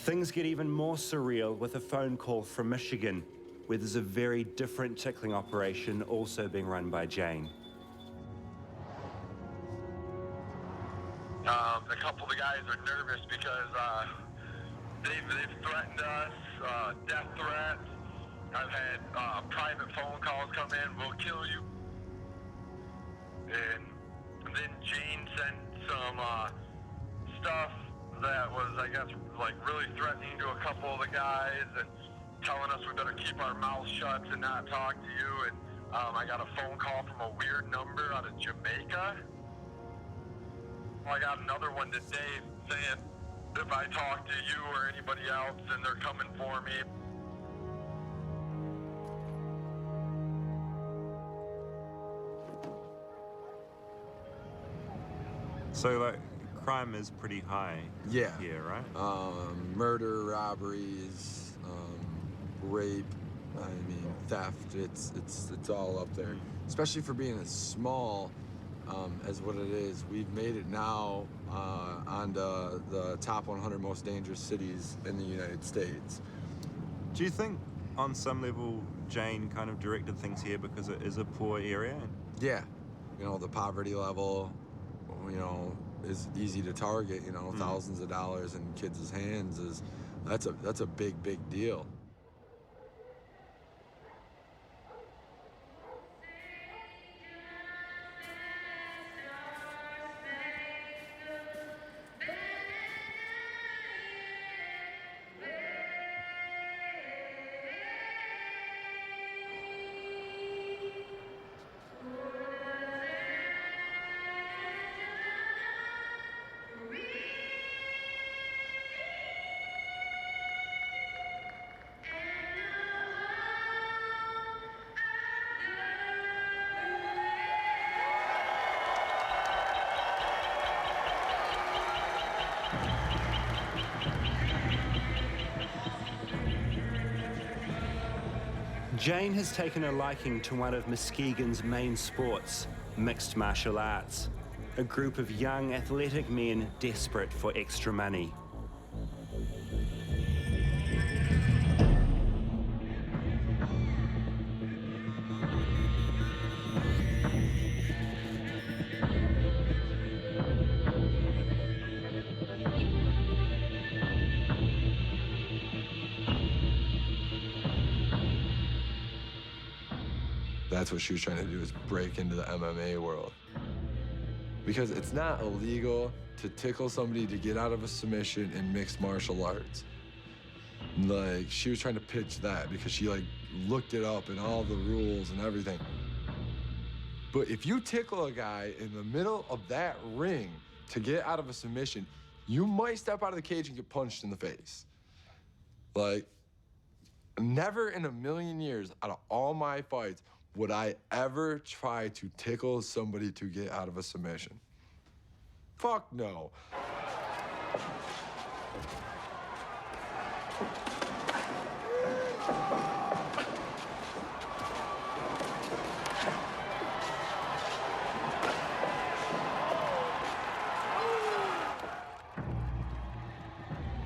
S2: Things get even more surreal with a phone call from Michigan, where there's a very different tickling operation also being run by Jane.
S4: A couple of the guys are nervous because they've threatened us, death threats. I've had private phone calls come in, we'll kill you. And then Jane sent some stuff that was, I guess, like really threatening to a couple of the guys and telling us we better keep our mouths shut and not talk to you. And I got a phone call from a weird number out of Jamaica. I got another one today saying if I talk to you or anybody else, then they're coming for me.
S16: So, like, crime is pretty high here, right?
S7: Murder, robberies, rape, I mean, theft, it's all up there. Especially for being as small as what it is. We've made it now on the top 100 most dangerous cities in the United States.
S16: Do you think, on some level, Jane kind of directed things here because it is a poor area?
S7: Yeah. You know, the poverty level, you know, is easy to target. You know, thousands of dollars in kids' hands that's a big deal.
S2: Jane has taken a liking to one of Muskegon's main sports, mixed martial arts, a group of young athletic men desperate for extra money.
S7: That's what she was trying to do, is break into the MMA world. Because it's not illegal to tickle somebody to get out of a submission in mixed martial arts. Like, she was trying to pitch that because she, like, looked it up and all the rules and everything. But if you tickle a guy in the middle of that ring to get out of a submission, you might step out of the cage and get punched in the face. Like, never in a million years out of all my fights would I ever try to tickle somebody to get out of a submission. Fuck no.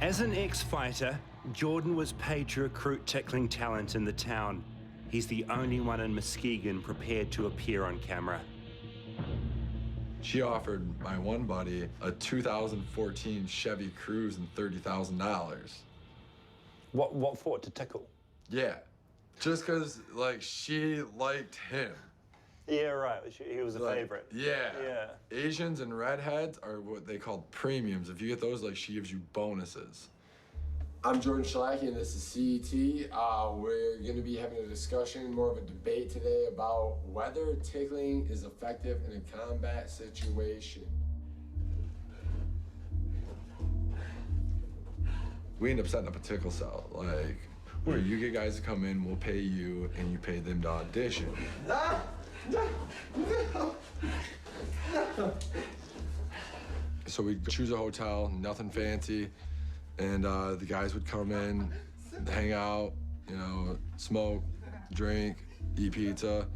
S2: As an ex-fighter, Jordan was paid to recruit tickling talent in the town. He's the only one in Muskegon prepared to appear on camera.
S7: She offered my one buddy a 2014 Chevy Cruze and $30,000.
S2: What for? To tickle?
S7: Yeah, just because, like, she liked him.
S2: Yeah, right. He was a favorite.
S7: Yeah. Asians and redheads are what they call premiums. If you get those, like, she gives you bonuses. I'm Jordan Schlacke, and this is CET. We're going to be having a discussion, more of a debate today, about whether tickling is effective in a combat situation. We end up setting up a tickle cell, like, where you get guys to come in, we'll pay you, and you pay them to audition. So we'd choose a hotel, nothing fancy. And the guys would come in, hang out, you know, smoke, drink, eat pizza,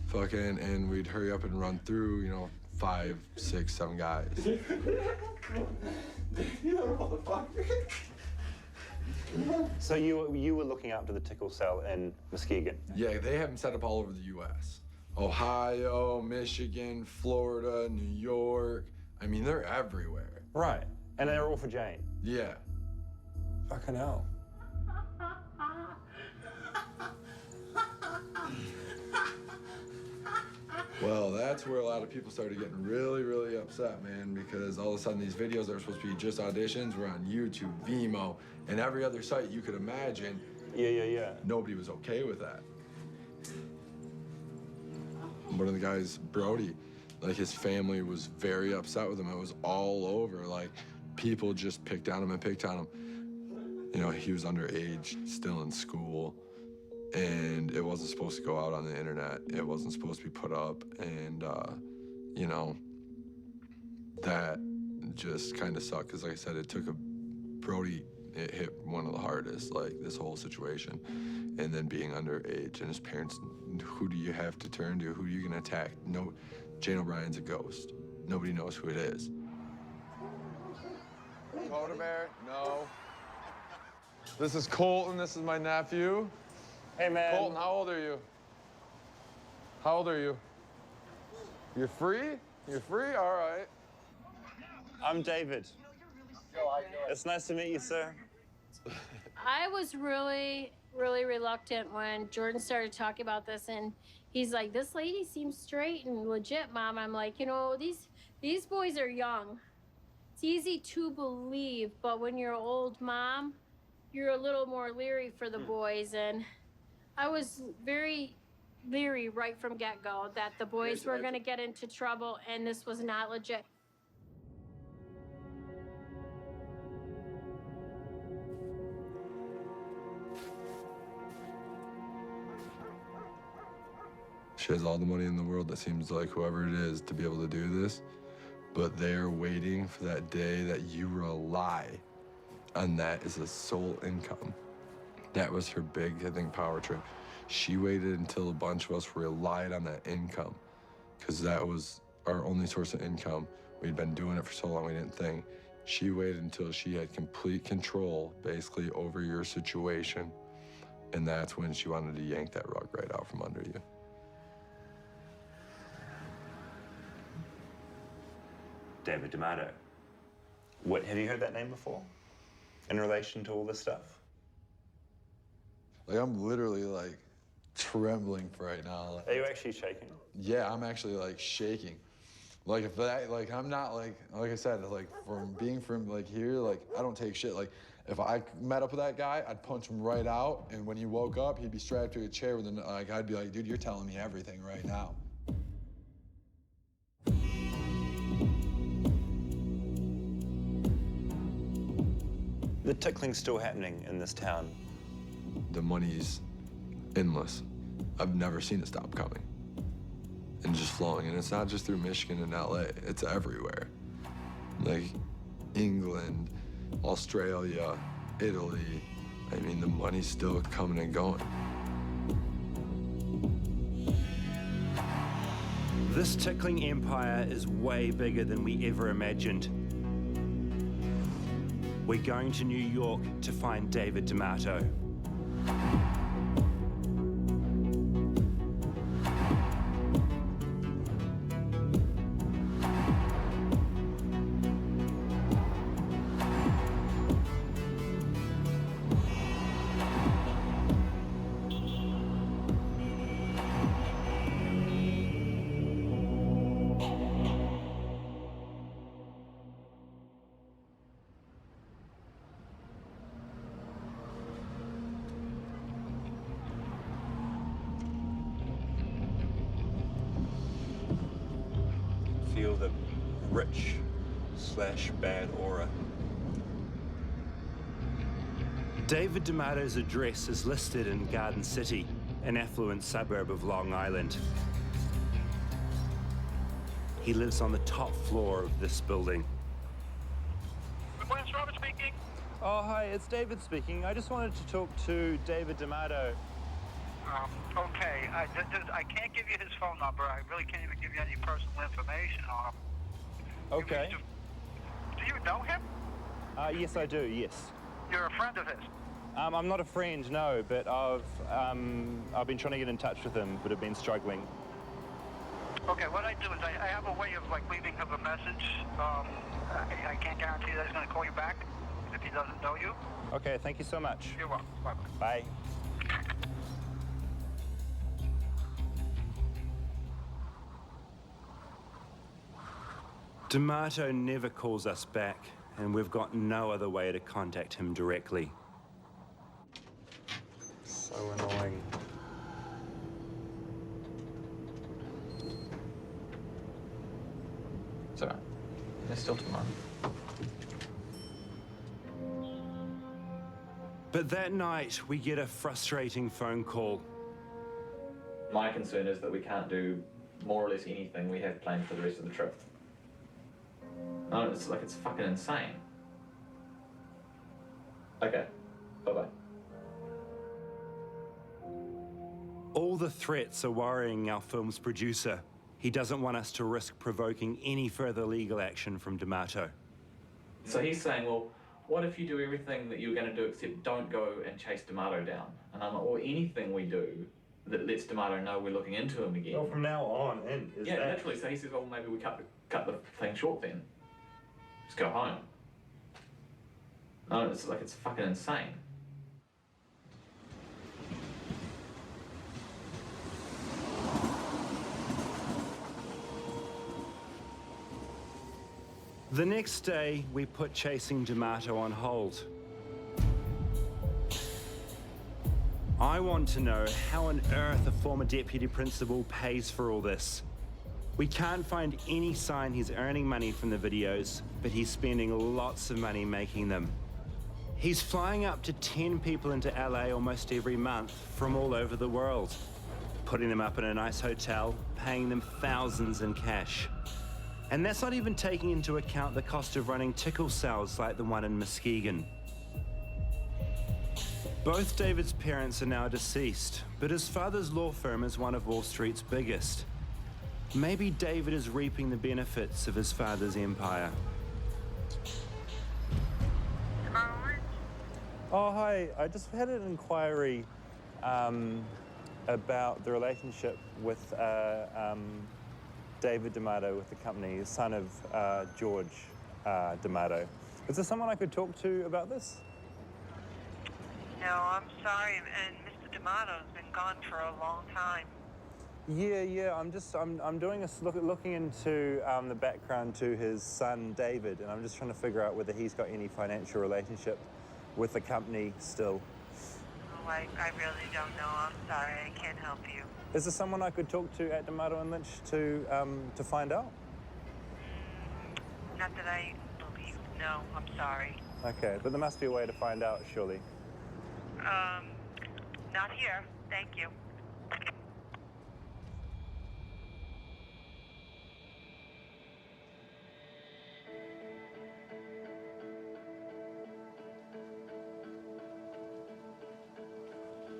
S7: fucking, and we'd hurry up and run through, you know, 5, 6, 7 guys.
S15: You motherfucker.
S16: So you were looking after the tickle cell in Muskegon?
S7: Yeah, they have them set up all over the U.S. Ohio, Michigan, Florida, New York. I mean, they're everywhere.
S16: Right. And they're all for Jane?
S7: Yeah.
S16: Fucking hell.
S7: Well, that's where a lot of people started getting really, really upset, man, because all of a sudden these videos that were supposed to be just auditions were on YouTube, Vimeo, and every other site you could imagine.
S16: Yeah.
S7: Nobody was okay with that. One of the guys, Brody, like his family was very upset with him. It was all over. Like people just picked on him and picked on him. You know, he was underage, still in school, and it wasn't supposed to go out on the internet. It wasn't supposed to be put up, and you know, that just kind of sucked. Cause like I said, it took Brody. It hit one of the hardest, like this whole situation, and then being underage and his parents. Who do you have to turn to? Who are you gonna attack? No, Jane O'Brien's a ghost. Nobody knows who it is.
S8: Polar bear? No. This is Colton. This is my nephew.
S16: Hey, man.
S8: Colton, how old are you? How old are you? You're free? You're free? All right.
S16: I'm David. It's nice to meet you, sir.
S9: I was really reluctant when Jordan started talking about this, and he's like, this lady seems straight and legit, Mom. I'm like, you know, these boys are young. It's easy to believe, but when you're an old mom, you're a little more leery for the boys, and I was very leery right from get-go that the boys were gonna get into trouble and this was not legit.
S7: She has all the money in the world, it seems like, whoever it is, to be able to do this. But they're waiting for that day that you rely on that as a sole income. That was her big, I think, power trip. She waited until a bunch of us relied on that income, because that was our only source of income. We'd been doing it for so long, we didn't think. She waited until she had complete control, basically, over your situation. And that's when she wanted to yank that rug right out from under you.
S16: David D'Amato. What, have you heard that name before? In relation to all this stuff?
S7: Like, I'm literally, like, trembling right now.
S16: Are you actually shaking?
S7: Yeah, I'm actually, like, shaking. Like, if that, like, I'm not, like I said, like, from like, here, like, I don't take shit. Like, if I met up with that guy, I'd punch him right out, and when he woke up, he'd be strapped to a chair with like, I'd be like, dude, you're telling me everything right now.
S16: The tickling's still happening in this town.
S7: The money's endless. I've never seen it stop coming and just flowing. And it's not just through Michigan and LA, it's everywhere. Like England, Australia, Italy. I mean, the money's still coming and going.
S2: This tickling empire is way bigger than we ever imagined. We're going to New York to find David D'Amato.
S16: Feel the rich/bad aura.
S2: David D'Amato's address is listed in Garden City, an affluent suburb of Long Island. He lives on the top floor of this building.
S4: Good morning, it's Robert speaking.
S16: Oh, hi, it's David speaking. I just wanted to talk to David D'Amato.
S15: Okay, I can't give you his phone number. I really can't even give you any personal information on him.
S16: Okay.
S15: Do you know him?
S16: Yes, I do, yes.
S15: You're a friend of his?
S16: I'm not a friend, no, but I've been trying to get in touch with him, but have been struggling.
S15: Okay, what I do is I have a way of like leaving him a message. I can't guarantee that he's going to call you back if he doesn't know you.
S16: Okay, thank you so much.
S15: You're welcome. Bye-bye.
S16: Bye.
S2: D'Amato never calls us back, and we've got no other way to contact him directly.
S16: So annoying.
S1: It's alright. There's still tomorrow.
S2: But that night, we get a frustrating phone call.
S1: My concern is that we can't do more or less anything we have planned for the rest of the trip. No, it's like it's fucking insane. Okay, bye-bye.
S2: All the threats are worrying our film's producer. He doesn't want us to risk provoking any further legal action from D'Amato.
S1: So he's saying, well, what if you do everything that you're going to do except don't go and chase D'Amato down? And I'm like, or anything we do that lets D'Amato know we're looking into him again.
S16: Well, from now on,
S1: yeah, literally. So he says, well, maybe we cut the thing short then. Just go home. No, it's like it's fucking insane.
S2: The next day, we put chasing D'Amato on hold. I want to know how on earth a former deputy principal pays for all this. We can't find any sign he's earning money from the videos, but he's spending lots of money making them. He's flying up to 10 people into LA almost every month from all over the world, putting them up in a nice hotel, paying them thousands in cash. And that's not even taking into account the cost of running tickle cells like the one in Muskegon. Both David's parents are now deceased, but his father's law firm is one of Wall Street's biggest. Maybe David is reaping the benefits of his father's empire.
S16: Oh, hi. I just had an inquiry about the relationship with David D'Amato with the company, the son of George D'Amato. Is there someone I could talk to about this?
S10: No, I'm sorry, and Mr. D'Amato's been gone for a long time.
S16: Yeah. I'm doing looking into the background to his son David, and I'm just trying to figure out whether he's got any financial relationship with the company still.
S10: Oh, I really don't know. I'm sorry, I can't help you.
S16: Is there someone I could talk to at D'Amato and Lynch to find out?
S10: Not that I believe. No, I'm sorry.
S16: Okay, but there must be a way to find out, surely.
S10: Not here. Thank you.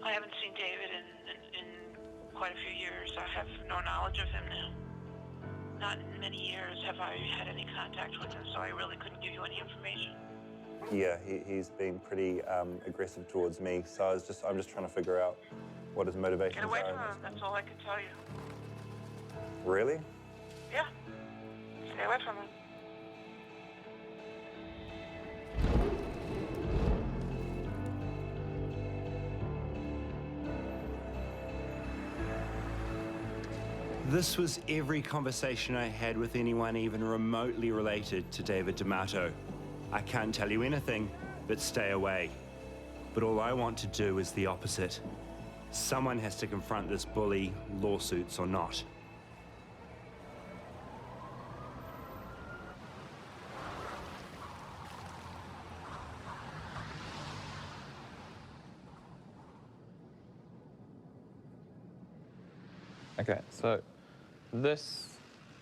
S10: I haven't seen David in quite a few years. I have no knowledge of him now. Not in many years have I had any contact with him, so I really couldn't give you any information.
S16: Yeah, he's been pretty aggressive towards me, so I'm just trying to figure out what his motivations are.
S10: Get away from him, that's all I can tell you.
S16: Really?
S10: Yeah. Stay away from him.
S2: This was every conversation I had with anyone even remotely related to David D'Amato. I can't tell you anything, but stay away. But all I want to do is the opposite. Someone has to confront this bully, lawsuits or not.
S1: Okay, so this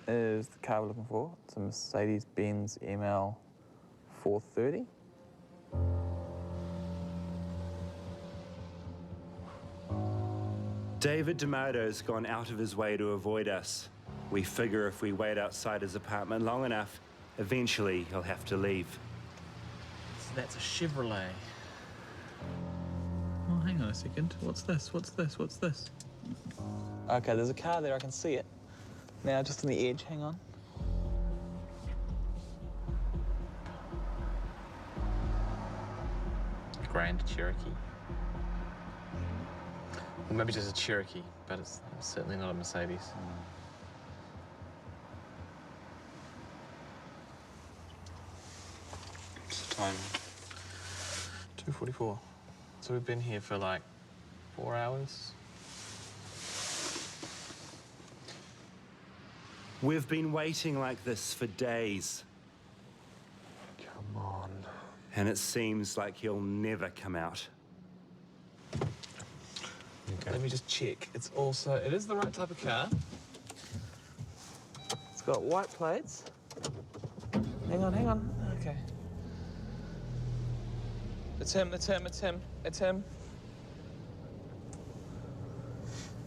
S1: is the car we're looking for. It's a Mercedes-Benz ML 430.
S2: David D'Amato's gone out of his way to avoid us. We figure if we wait outside his apartment long enough, eventually he'll have to leave.
S11: So that's a Chevrolet. on a second. What's this? What's this? What's this?
S12: Okay, there's a car there. I can see it. Now, just on the edge. Hang on.
S11: Grand Cherokee. Or maybe just a Cherokee, but it's certainly not a Mercedes. What's the time? 2:44. So we've been here for like 4 hours.
S2: We've been waiting like this for days.
S7: Come on.
S2: And it seems like he'll never come out.
S11: Okay. Let me just check. It is the right type of car.
S12: It's got white plates. Hang on. Okay. It's him.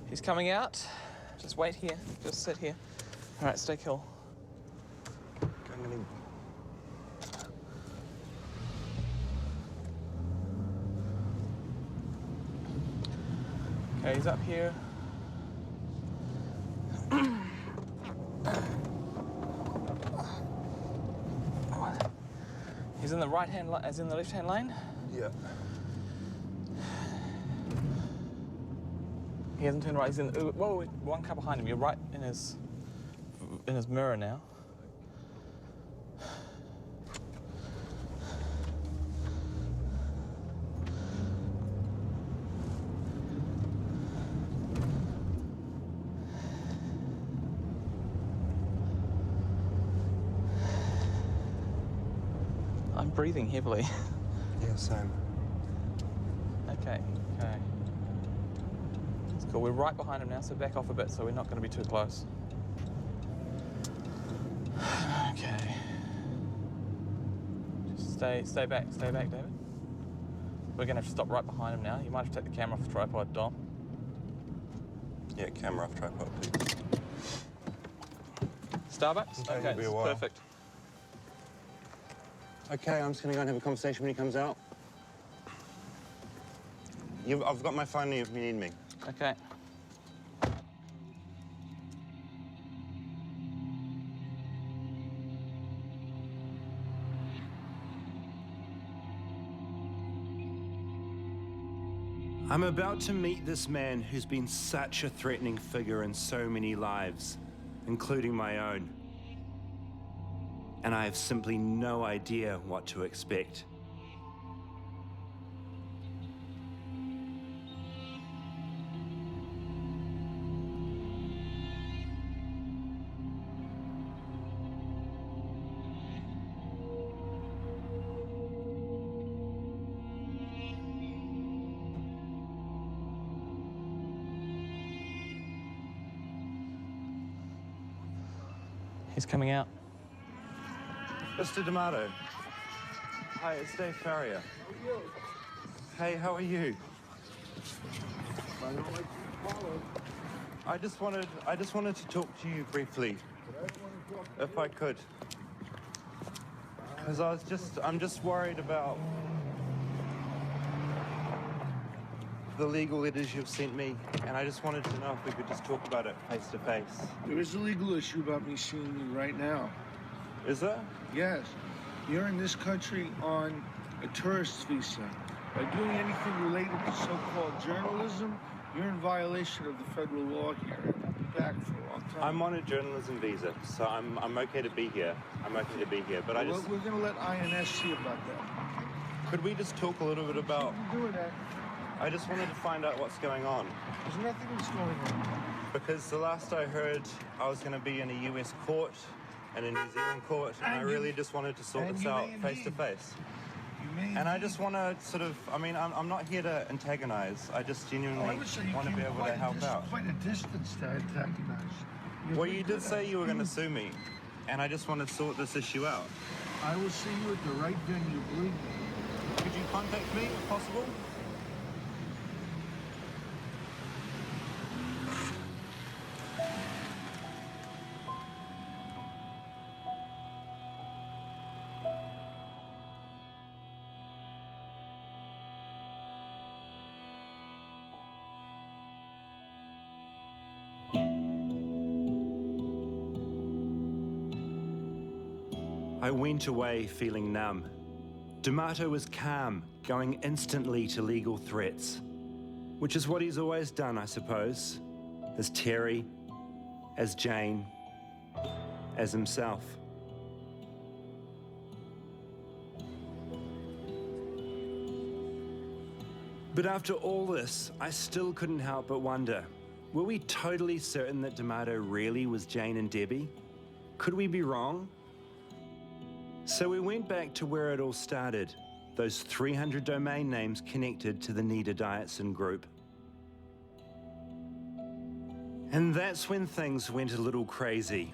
S12: He's coming out. Just wait here. Just sit here. All right, stay cool. Okay, he's up here. He's in the right-hand lane, as in the left-hand lane?
S7: Yeah.
S12: He hasn't turned right. He's in. Whoa, one car behind him. You're right in his mirror now. I'm breathing heavily.
S7: Yeah, same.
S12: Okay. That's cool. We're right behind him now, so back off a bit so we're not going to be too close. Okay. Just stay back, David. We're going to have to stop right behind him now. You might have to take the camera off the tripod, Dom.
S16: Yeah, camera off tripod, please.
S12: Starbucks? Okay,
S16: it'll be a while.
S12: perfect.
S16: Okay, I'm just going to go and have a conversation when he comes out. I've got my phone if you need me.
S12: Okay.
S2: I'm about to meet this man who's been such a threatening figure in so many lives, including my own. And I have simply no idea what to expect.
S12: He's coming out.
S16: Mr. D'Amato. Hi, it's Dave Farrier. Hey, how are you? I just wanted to talk to you briefly, if I could. Because I'm just worried about the legal letters you've sent me, and I just wanted to know if we could just talk about it face to face.
S13: There is a legal issue about me seeing you right now.
S16: Is there?
S13: Yes. You're in this country on a tourist visa. By doing anything related to so-called journalism, you're in violation of the federal law here. And I'll be back for a long time.
S16: I'm on a journalism visa, so I'm okay to be here. But
S13: well, we're going to let INS see about that.
S16: Could we just talk a little bit about...
S13: Doing that.
S16: I just wanted to find out what's going on.
S13: There's nothing that's going on.
S16: Because the last I heard, I was going to be in a US court and a New Zealand court, and I really just wanted to sort this out face to face. And I just want to sort of, I mean, I'm not here to antagonize. I just genuinely want to be able to help out.
S13: Quite a distance to antagonize.
S16: Well, you did say you were going to sue me, and I just want to sort this issue out.
S13: I will see you at the right venue, believe me.
S16: Could you contact me if possible?
S2: I went away feeling numb. D'Amato was calm, going instantly to legal threats, which is what he's always done, I suppose, as Terry, as Jane, as himself. But after all this, I still couldn't help but wonder, were we totally certain that D'Amato really was Jane and Debbie? Could we be wrong? So we went back to where it all started, those 300 domain names connected to the Nita Dietson group. And that's when things went a little crazy.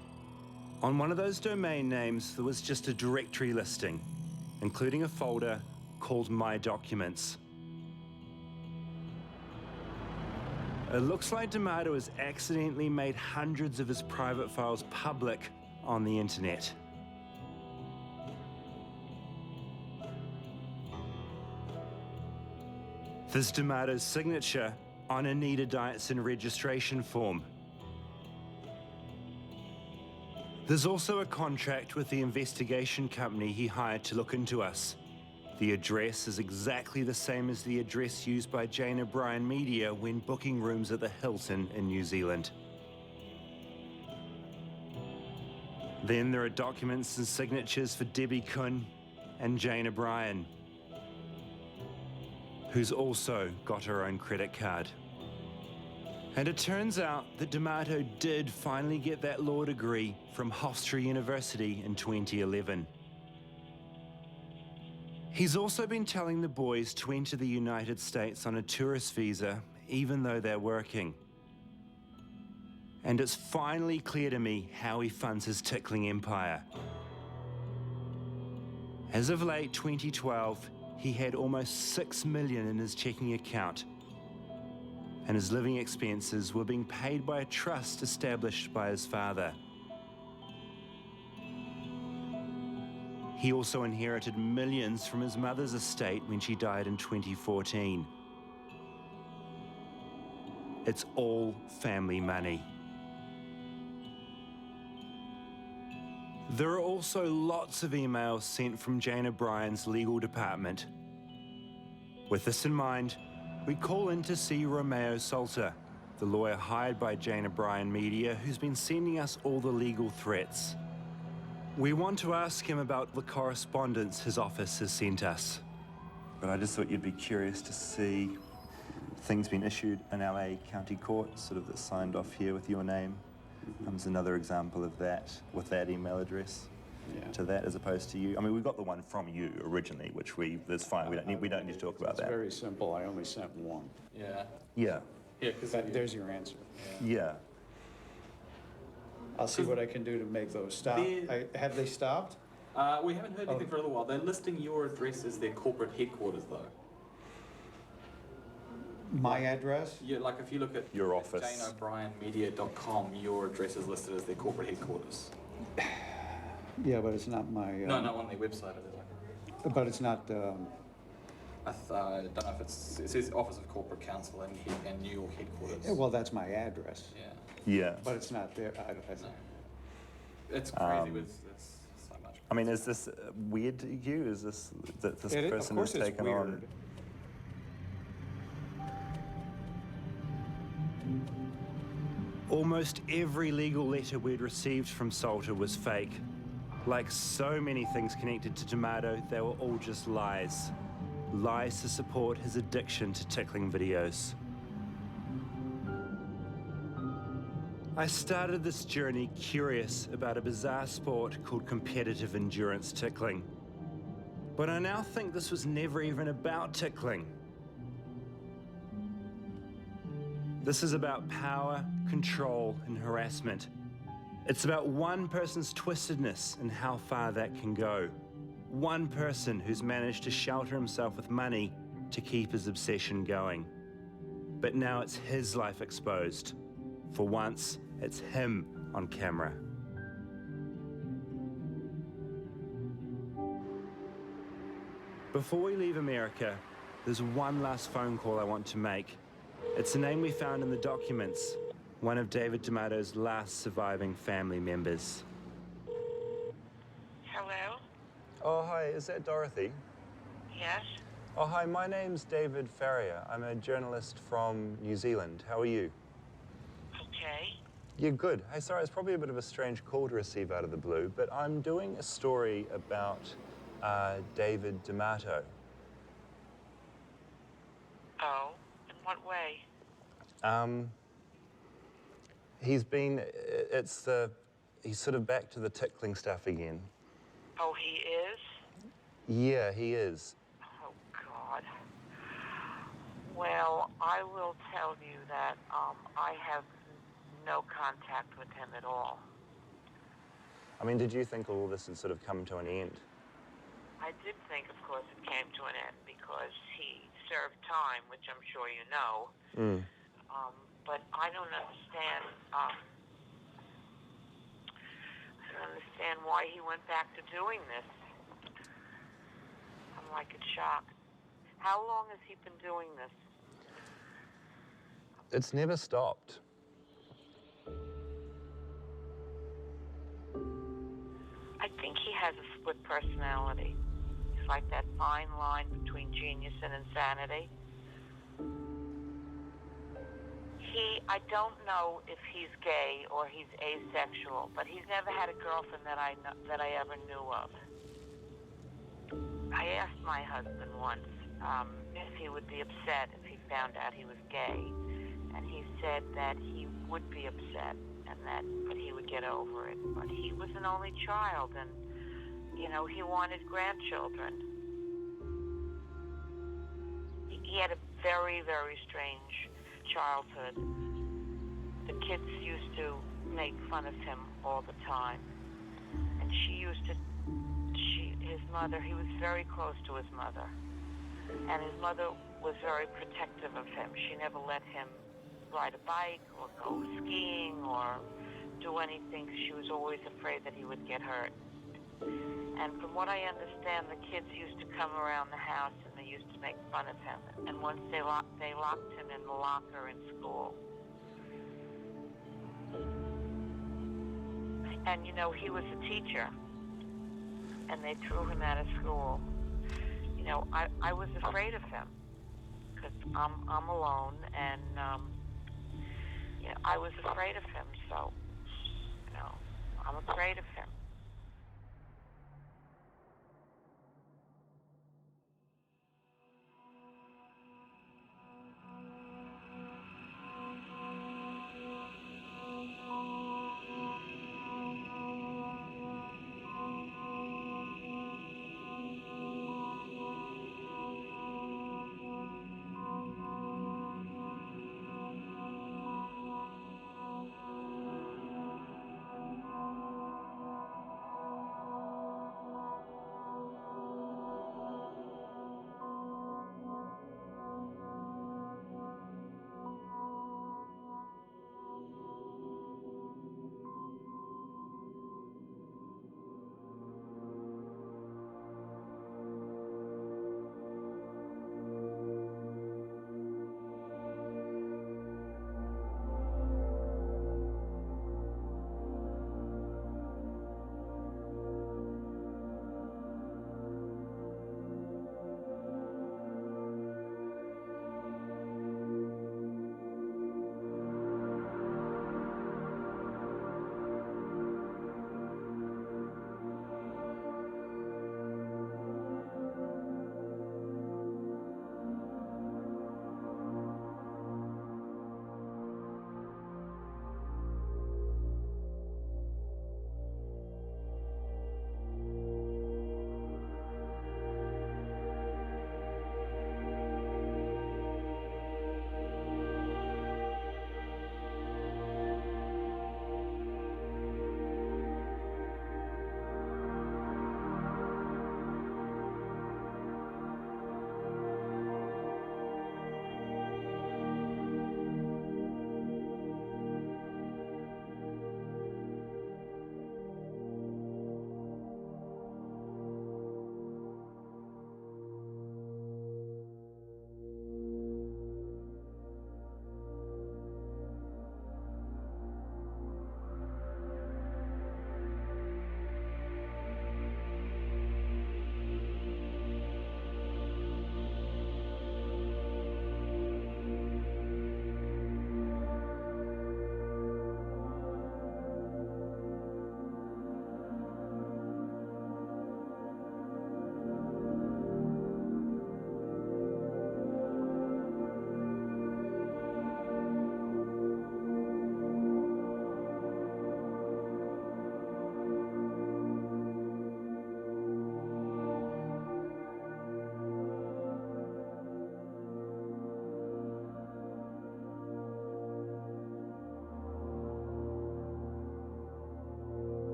S2: On one of those domain names, there was just a directory listing, including a folder called My Documents. It looks like D'Amato has accidentally made hundreds of his private files public on the internet. There's D'Amato's signature on a Nita Dietson registration form. There's also a contract with the investigation company he hired to look into us. The address is exactly the same as the address used by Jane O'Brien Media when booking rooms at the Hilton in New Zealand. Then there are documents and signatures for Debbie Kuhn and Jane O'Brien, who's also got her own credit card. And it turns out that D'Amato did finally get that law degree from Hofstra University in 2011. He's also been telling the boys to enter the United States on a tourist visa, even though they're working. And it's finally clear to me how he funds his tickling empire. As of late 2012, he had almost $6 million in his checking account, and his living expenses were being paid by a trust established by his father. He also inherited millions from his mother's estate when she died in 2014. It's all family money. There are also lots of emails sent from Jane O'Brien's legal department. With this in mind, we call in to see Romeo Salter, the lawyer hired by Jane O'Brien Media, who's been sending us all the legal threats. We want to ask him about the correspondence his office has sent us.
S16: But I just thought you'd be curious to see things being issued in LA County Court, sort of that's signed off here with your name. There's another example of that with that email address to that, as opposed to you. I mean, we got the one from you originally, which that's fine. We don't need to talk about that.
S14: It's very simple. I only sent one.
S12: Yeah.
S16: Yeah.
S12: Yeah, because
S14: there's your answer.
S16: Yeah.
S14: I'll see what I can do to make those stop. Have they stopped?
S12: We haven't heard anything for a little while. They're listing your address as their corporate headquarters, though.
S14: My address?
S12: Yeah, like if you look at
S16: your office,
S12: JaneO'BrienMedia.com, your address is listed as their corporate headquarters.
S14: Yeah, but it's not my...
S12: No, not on their website, it is.
S14: But it's not...
S12: I don't know if it says Office of Corporate Counsel and New York headquarters.
S14: Yeah, well, that's my address.
S12: Yeah.
S16: Yeah.
S14: But it's not there.
S12: No. It's crazy with so much.
S16: I mean, is this weird to you? Is this that this person has taken on?
S2: Almost every legal letter we'd received from Salter was fake. Like so many things connected to D'Amato, they were all just lies. Lies to support his addiction to tickling videos. I started this journey curious about a bizarre sport called competitive endurance tickling. But I now think this was never even about tickling. This is about power, control, and harassment. It's about one person's twistedness and how far that can go. One person who's managed to shelter himself with money to keep his obsession going. But now it's his life exposed. For once, it's him on camera. Before we leave America, there's one last phone call I want to make. It's a name we found in the documents, one of David D'Amato's last surviving family members.
S10: Hello?
S2: Oh, hi, is that Dorothy?
S10: Yes?
S2: Oh, hi, my name's David Farrier. I'm a journalist from New Zealand. How are you?
S10: Okay.
S2: Yeah, good. Hey, sorry, it's probably a bit of a strange call to receive out of the blue, but I'm doing a story about David D'Amato.
S10: Oh, in what way?
S2: He's sort of back to the tickling stuff again.
S10: Oh, he is?
S2: Yeah, he is.
S10: Oh, God. Well, I will tell you that I have no contact with him at all.
S2: I mean, did you think all this had sort of come to an end?
S10: I did think, of course, it came to an end because he served time, which I'm sure you know. But I don't understand. I don't understand why he went back to doing this. I'm like in shock. How long has he been doing this?
S2: It's never stopped.
S10: I think he has a split personality. It's like that fine line between genius and insanity. I don't know if he's gay or he's asexual, but he's never had a girlfriend that I ever knew of. I asked my husband once if he would be upset if he found out he was gay, and he said that he would be upset but he would get over it. But he was an only child, and you know, he wanted grandchildren. He had a very, very strange childhood. The kids used to make fun of him all the time. And his mother, he was very close to his mother. And his mother was very protective of him. She never let him ride a bike or go skiing or do anything. She was always afraid that he would get hurt. And from what I understand, the kids used to come around the house and they used to make fun of him. And once they locked him in the locker in school. And you know, he was a teacher, and they threw him out of school. You know, I was afraid of him because I'm alone, and you know, I was afraid of him. So, you know, I'm afraid of him.